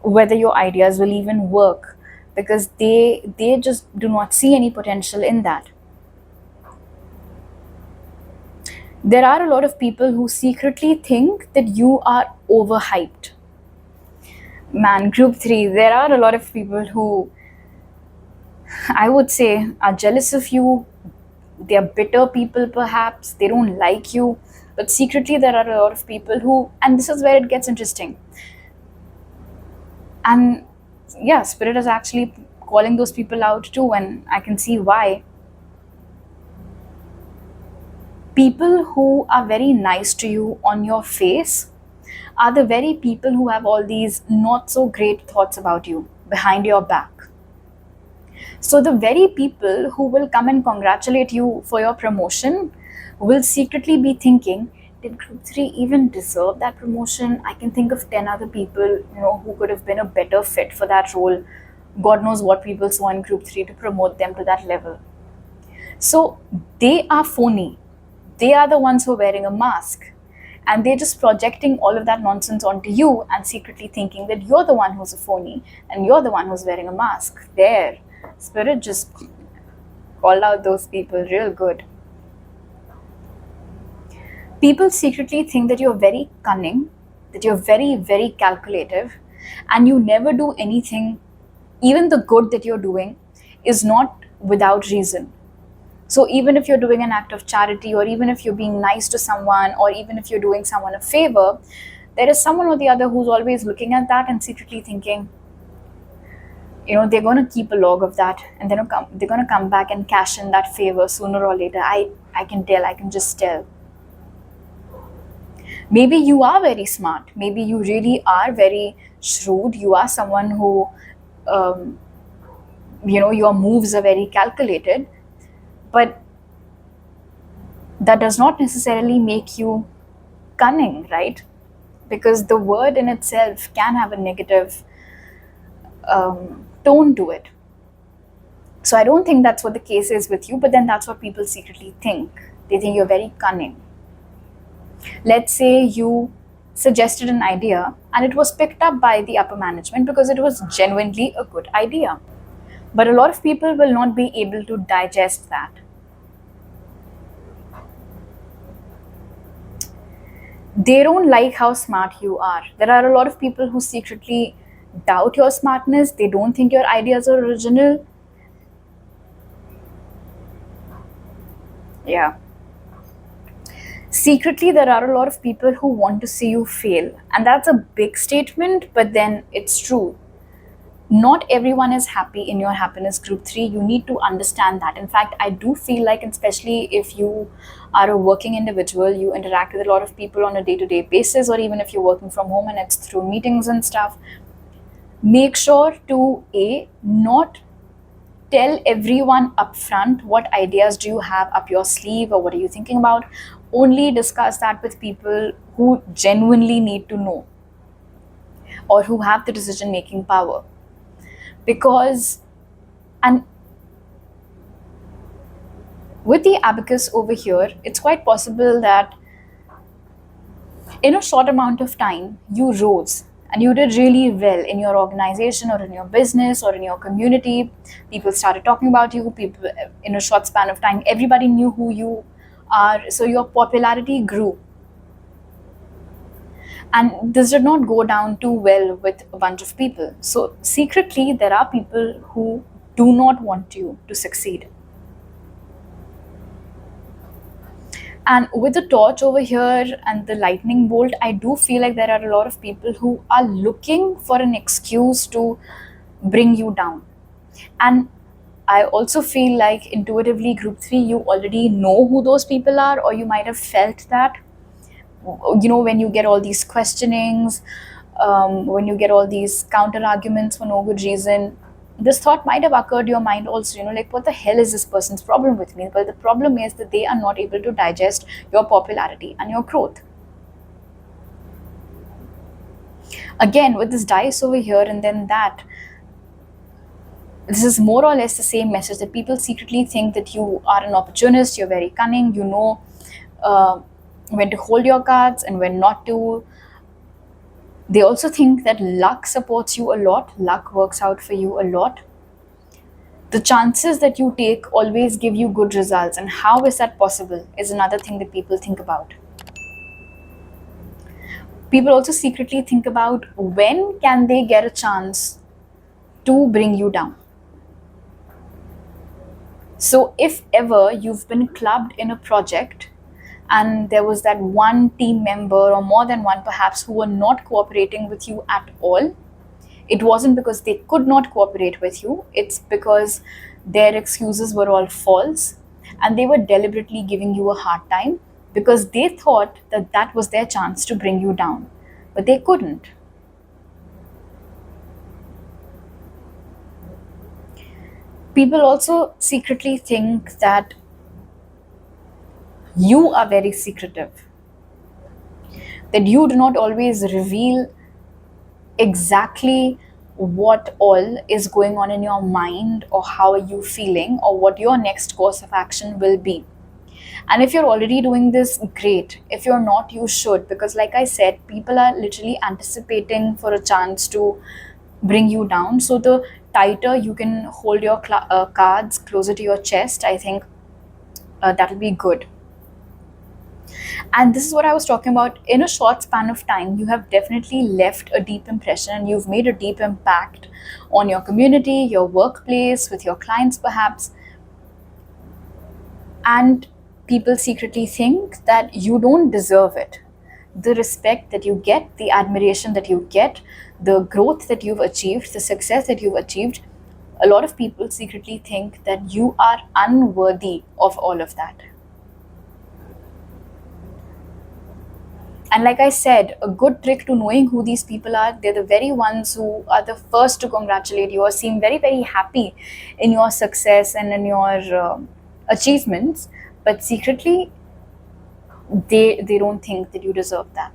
whether your ideas will even work, because they just do not see any potential in that. There are a lot of people who secretly think that you are overhyped. Man, group 3, there are a lot of people who, I would say, are jealous of you. They are bitter people perhaps. They don't like you. But secretly, there are a lot of people who, and this is where it gets interesting. And yeah, Spirit is actually calling those people out too, and I can see why. People who are very nice to you on your face are the very people who have all these not so great thoughts about you behind your back. So, the very people who will come and congratulate you for your promotion will secretly be thinking, did Group 3 even deserve that promotion? I can think of 10 other people, who could have been a better fit for that role. God knows what people saw in Group 3 to promote them to that level. So, they are phony. They are the ones who are wearing a mask. And they're just projecting all of that nonsense onto you and secretly thinking that you're the one who's a phony and you're the one who's wearing a mask. There. Spirit just called out those people real good. People secretly think that you're very cunning, that you're very, very calculative, and you never do anything. Even the good that you're doing is not without reason. So even if you're doing an act of charity, or even if you're being nice to someone, or even if you're doing someone a favor, there is someone or the other who's always looking at that and secretly thinking, they're going to keep a log of that, and they're going to come back and cash in that favor sooner or later. I can tell, I can just tell. Maybe you are very smart. Maybe you really are very shrewd. You are someone who, your moves are very calculated. But that does not necessarily make you cunning, right? Because the word in itself can have a negative tone to it. So I don't think that's what the case is with you, but then that's what people secretly think. They think you're very cunning. Let's say you suggested an idea and it was picked up by the upper management because it was genuinely a good idea. But a lot of people will not be able to digest that. They don't like how smart you are. There are a lot of people who secretly doubt your smartness. They don't think your ideas are original. Yeah. Secretly, there are a lot of people who want to see you fail. And that's a big statement, but then it's true. Not everyone is happy in your happiness group 3. You need to understand that. In fact, I do feel like, especially if you are a working individual, you interact with a lot of people on a day-to-day basis, or even if you're working from home and it's through meetings and stuff, make sure to not tell everyone upfront what ideas do you have up your sleeve or what are you thinking about. Only discuss that with people who genuinely need to know or who have the decision-making power. Because, and with the abacus over here, it's quite possible that in a short amount of time, you rose and you did really well in your organization or in your business or in your community. People started talking about you. People, in a short span of time, everybody knew who you are. So your popularity grew. And this did not go down too well with a bunch of people. So secretly, there are people who do not want you to succeed. And with the torch over here and the lightning bolt, I do feel like there are a lot of people who are looking for an excuse to bring you down. And I also feel like intuitively, group 3, you already know who those people are, or you might have felt that. When you get all these questionings, when you get all these counter arguments for no good reason, this thought might have occurred to your mind also, like, what the hell is this person's problem with me? But the problem is that they are not able to digest your popularity and your growth. Again, with this dice over here and then that, this is more or less the same message, that people secretly think that you are an opportunist, you're very cunning, when to hold your cards and when not to. They also think that luck supports you a lot. Luck works out for you a lot. The chances that you take always give you good results. And how is that possible is another thing that people think about. People also secretly think about when can they get a chance to bring you down. So if ever you've been clubbed in a project and there was that one team member, or more than one perhaps, who were not cooperating with you at all, it wasn't because they could not cooperate with you, it's because their excuses were all false, and they were deliberately giving you a hard time because they thought that that was their chance to bring you down, but they couldn't. People also secretly think that you are very secretive, that you do not always reveal exactly what all is going on in your mind, or how are you feeling, or what your next course of action will be. And if you're already doing this, great. If you're not, you should, because like I said, people are literally anticipating for a chance to bring you down. So the tighter you can hold your cards closer to your chest, I think that'll be good. And this is what I was talking about. In a short span of time, you have definitely left a deep impression, and you've made a deep impact on your community, your workplace, with your clients perhaps. And people secretly think that you don't deserve it. The respect that you get, the admiration that you get, the growth that you've achieved, the success that you've achieved, a lot of people secretly think that you are unworthy of all of that. And like I said, a good trick to knowing who these people are, they're the very ones who are the first to congratulate you or seem very, very happy in your success and in your achievements, but secretly, they don't think that you deserve that.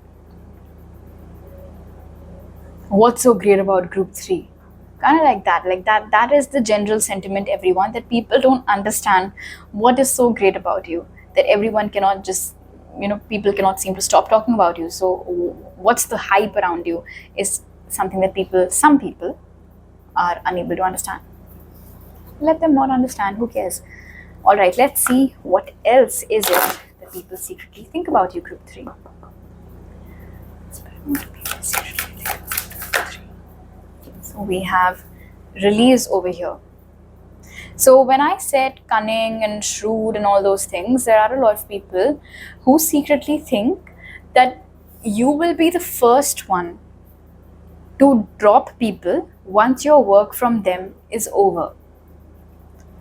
What's so great about group 3? Kind of like that is the general sentiment, everyone, that people don't understand what is so great about you, that everyone cannot just, people cannot seem to stop talking about you. So what's the hype around you is something that some people are unable to understand. Let them not understand, who cares? All right, let's see what else is it that people secretly think about you, group 3. So we have release over here. So when I said cunning and shrewd and all those things, there are a lot of people who secretly think that you will be the first one to drop people once your work from them is over.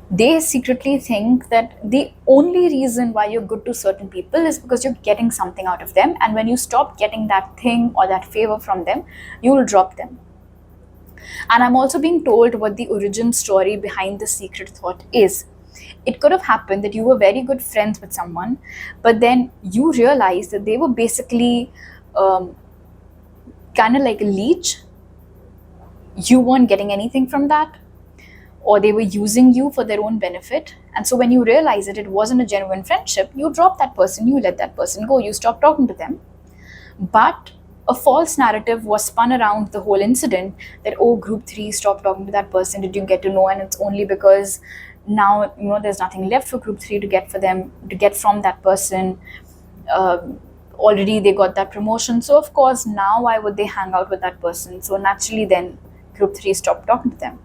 They secretly think that the only reason why you're good to certain people is because you're getting something out of them, and when you stop getting that thing or that favor from them, you will drop them. And I'm also being told what the origin story behind this secret thought is. It could have happened that you were very good friends with someone, but then you realized that they were basically kind of like a leech. You weren't getting anything from that, or they were using you for their own benefit. And so when you realize that it wasn't a genuine friendship, you drop that person, you let that person go, you stop talking to them. But a false narrative was spun around the whole incident that, oh, group 3 stopped talking to that person, did you get to know? And it's only because now, there's nothing left for group 3 to get from that person. Already they got that promotion, so of course now why would they hang out with that person? So naturally then group 3 stopped talking to them.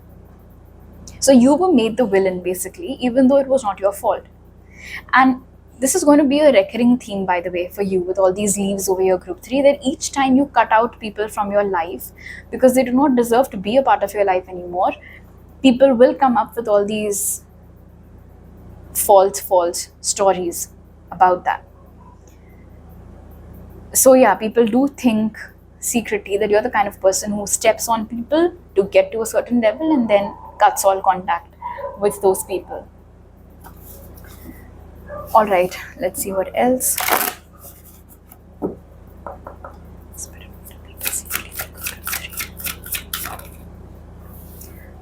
So you were made the villain basically, even though it was not your fault. And this is going to be a recurring theme, by the way, for you with all these leaves over your group 3, that each time you cut out people from your life because they do not deserve to be a part of your life anymore, people will come up with all these false stories about that. So yeah, people do think secretly that you're the kind of person who steps on people to get to a certain level and then cuts all contact with those people. All right, let's see what else.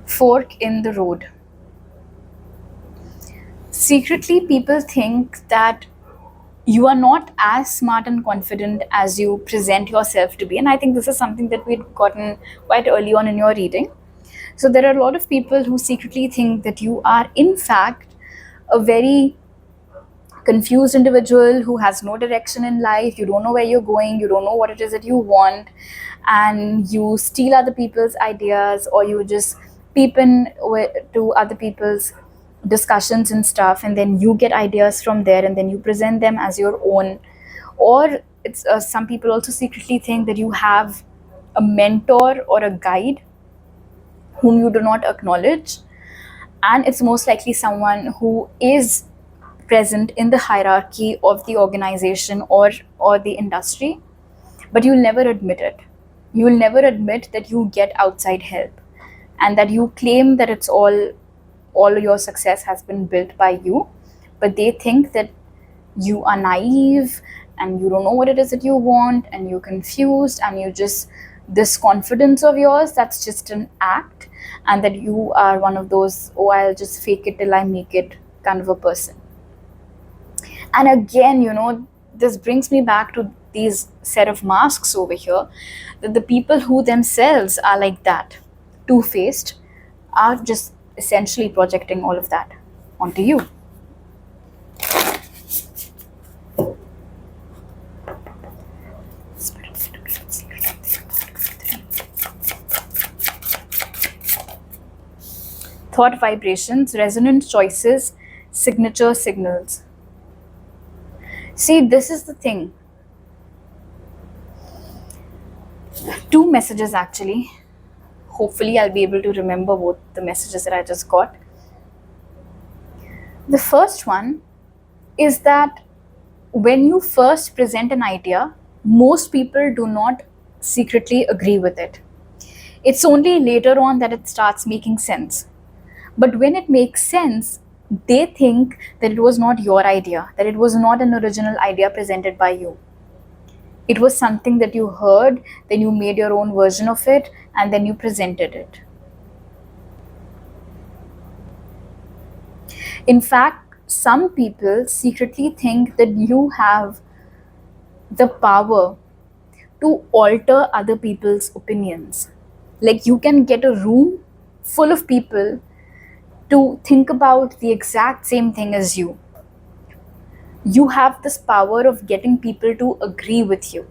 Fork in the road. Secretly, people think that you are not as smart and confident as you present yourself to be. And I think this is something that we'd gotten quite early on in your reading. So there are a lot of people who secretly think that you are, in fact, a very confused individual who has no direction in life. You don't know where you're going, you don't know what it is that you want, and you steal other people's ideas, or you just peep in to other people's discussions and stuff, and then you get ideas from there and then you present them as your own. Or it's some people also secretly think that you have a mentor or a guide whom you do not acknowledge, and it's most likely someone who is present in the hierarchy of the organization or the industry, but you'll never admit it. You will never admit that you get outside help, and that you claim that it's all your success has been built by you, but they think that you are naive and you don't know what it is that you want, and you're confused, and you just, this confidence of yours, that's just an act, and that you are one of those, oh, I'll just fake it till I make it kind of a person. And again, this brings me back to these set of masks over here, that the people who themselves are like that, two-faced, are just essentially projecting all of that onto you. Thought vibrations, resonant choices, signature signals. See, this is the thing. Two messages actually. Hopefully I'll be able to remember both the messages that I just got. The first one is that when you first present an idea, most people do not secretly agree with it. It's only later on that it starts making sense. But when it makes sense, they think that it was not your idea, that it was not an original idea presented by you. It was something that you heard, then you made your own version of it, and then you presented it. In fact, some people secretly think that you have the power to alter other people's opinions. Like, you can get a room full of people to think about the exact same thing as you. You have this power of getting people to agree with you.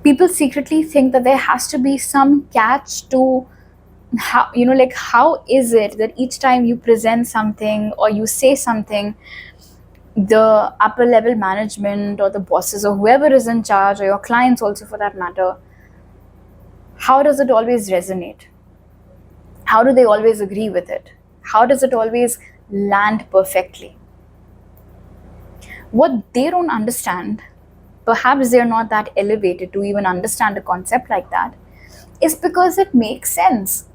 People secretly think that there has to be some catch to how, how is it that each time you present something or you say something, the upper level management or the bosses or whoever is in charge, or your clients also for that matter, how does it always resonate? How do they always agree with it? How does it always land perfectly? What they don't understand, perhaps they're not that elevated to even understand a concept like that, is because it makes sense.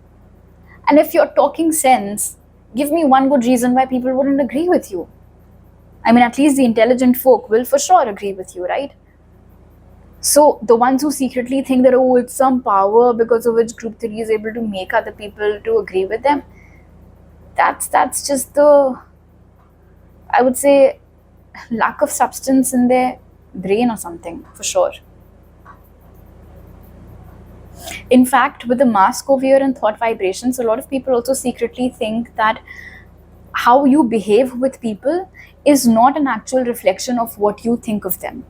And if you're talking sense, give me one good reason why people wouldn't agree with you. I mean, at least the intelligent folk will for sure agree with you, right? So the ones who secretly think that, oh, it's some power because of which group 3 is able to make other people to agree with them, that's just the, I would say, lack of substance in their brain or something, for sure. In fact, with the mask over here and thought vibrations, a lot of people also secretly think that how you behave with people is not an actual reflection of what you think of them.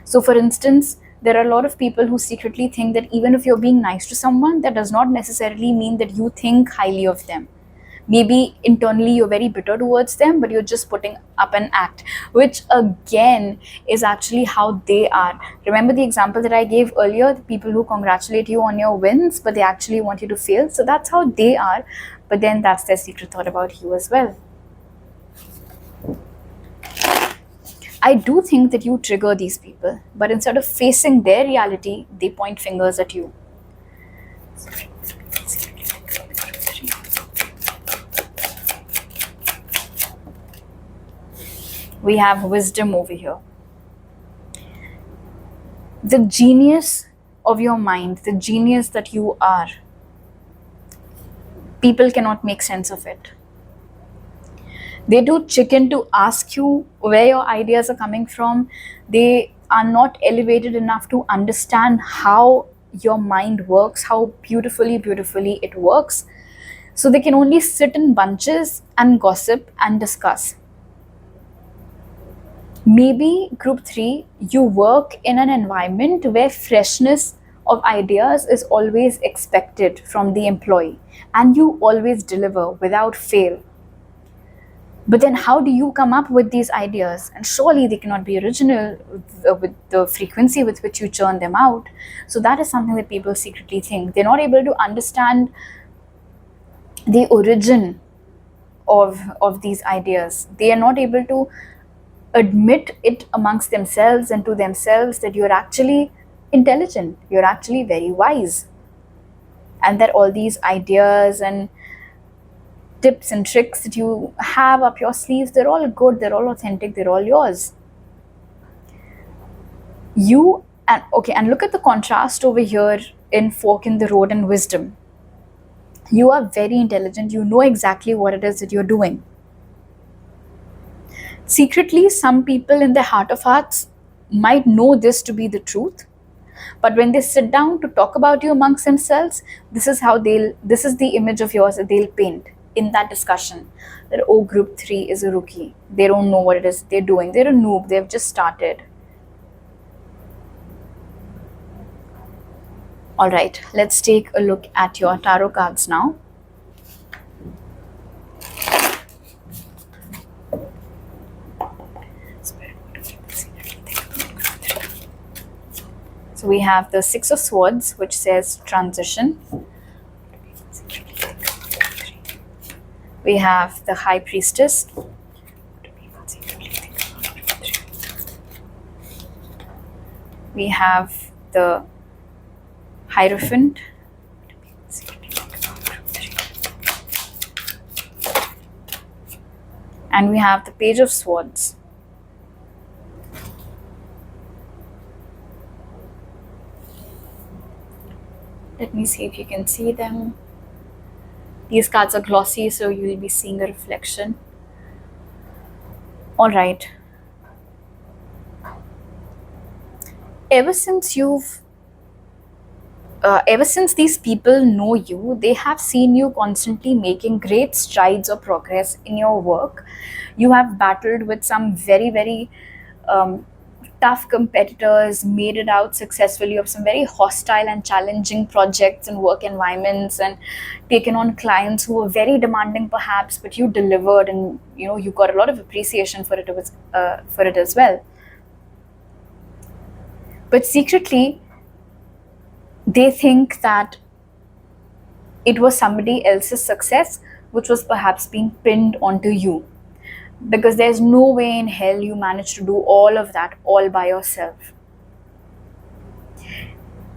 So for instance, there are a lot of people who secretly think that even if you're being nice to someone, that does not necessarily mean that you think highly of them. Maybe internally you're very bitter towards them, but you're just putting up an act, which again is actually how they are. Remember the example that I gave earlier, the people who congratulate you on your wins, but they actually want you to fail. So that's how they are, but then that's their secret thought about you as well. I do think that you trigger these people, but instead of facing their reality, they point fingers at you. We have wisdom over here. The genius of your mind, the genius that you are, people cannot make sense of it. They do chicken to ask you where your ideas are coming from. They are not elevated enough to understand how your mind works, how beautifully it works. So they can only sit in bunches and gossip and discuss. Maybe group 3, you work in an environment where freshness of ideas is always expected from the employee, and you always deliver without fail. But then how do you come up with these ideas? And surely they cannot be original with the frequency with which you churn them out. So that is something that people secretly think. They're not able to understand the origin of these ideas. They are not able to admit it amongst themselves and to themselves that you're actually intelligent, you're actually very wise, and that all these ideas and tips and tricks that you have up your sleeves, they're all good, they're all authentic, they're all yours. And look at the contrast over here in Fork in the Road and wisdom. You are very intelligent, you know exactly what it is that you're doing. Secretly, some people in their heart of hearts might know this to be the truth, but when they sit down to talk about you amongst themselves, this is the image of yours that they'll paint in that discussion, that, oh, group 3 is a rookie, they don't know what it is they're doing, they're a noob, they've just started. All right, let's take a look at your tarot cards now. So we have the Six of Swords, which says transition. We have the High Priestess. We have the Hierophant. And we have the Page of Swords. Let me see if you can see them. These cards are glossy, so you will be seeing a reflection. All right. Ever since these people know you, they have seen you constantly making great strides or progress in your work. You have battled with some very, very tough competitors, made it out successfully of some very hostile and challenging projects and work environments, and taken on clients who were very demanding perhaps, but you delivered, and you got a lot of appreciation for it as well. But secretly, they think that it was somebody else's success which was perhaps being pinned onto you, because there's no way in hell you managed to do all of that all by yourself.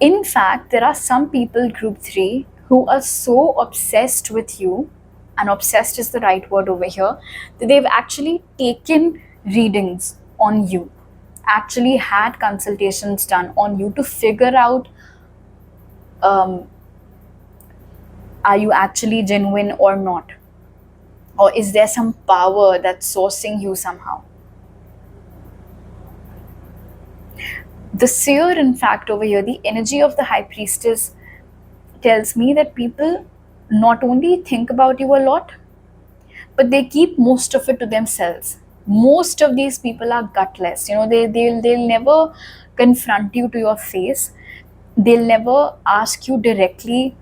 In fact, there are some people, group 3, who are so obsessed with you, and obsessed is the right word over here, that they've actually taken readings on you, actually had consultations done on you to figure out, are you actually genuine or not? Or is there some power that's sourcing you somehow? The seer, in fact, over here, the energy of the High Priestess tells me that people not only think about you a lot, but they keep most of it to themselves. Most of these people are gutless. They'll never confront you to your face. They'll never ask you directly,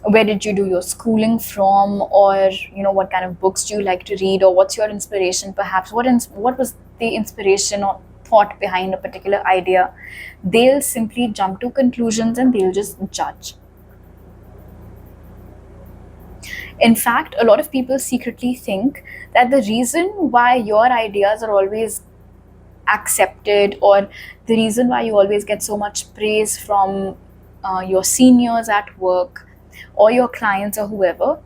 where did you do your schooling from, or what kind of books do you like to read, or what's your inspiration perhaps, what was the inspiration or thought behind a particular idea. They'll simply jump to conclusions and they'll just judge. In fact, a lot of people secretly think that the reason why your ideas are always accepted, or the reason why you always get so much praise from your seniors at work or your clients or whoever,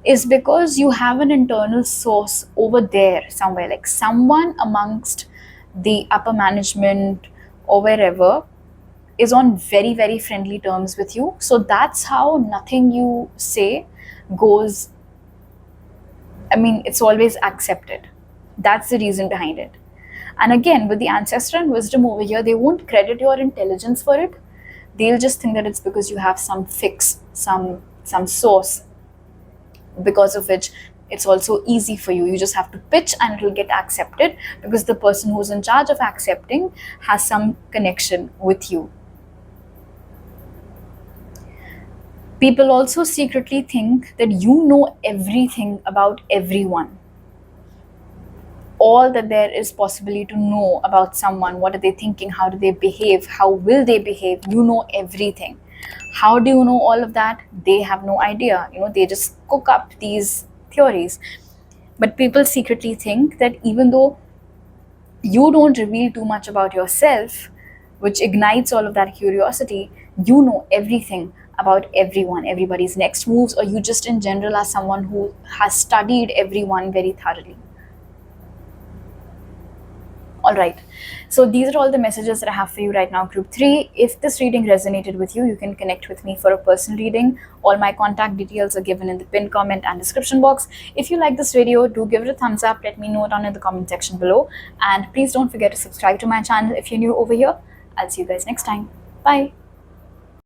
is because you have an internal source over there somewhere, like someone amongst the upper management or wherever is on very, very friendly terms with you. So that's how nothing you say goes, it's always accepted. That's the reason behind it. And again, with the ancestor and wisdom over here, they won't credit your intelligence for it. They'll just think that it's because you have some fix, some source, because of which it's also easy for you. You just have to pitch and it'll get accepted, because the person who's in charge of accepting has some connection with you. People also secretly think that you know everything about everyone. All that there is possibly to know about someone. What are they thinking? How do they behave? How will they behave? You know everything. How do you know all of that? They have no idea. They just cook up these theories. But people secretly think that even though you don't reveal too much about yourself, which ignites all of that curiosity, you know everything about everyone, everybody's next moves, or you just in general are someone who has studied everyone very thoroughly. All right. So these are all the messages that I have for you right now, Group 3. If this reading resonated with you, you can connect with me for a personal reading. All my contact details are given in the pinned comment and description box. If you like this video, do give it a thumbs up. Let me know down in the comment section below. And please don't forget to subscribe to my channel if you're new over here. I'll see you guys next time. Bye.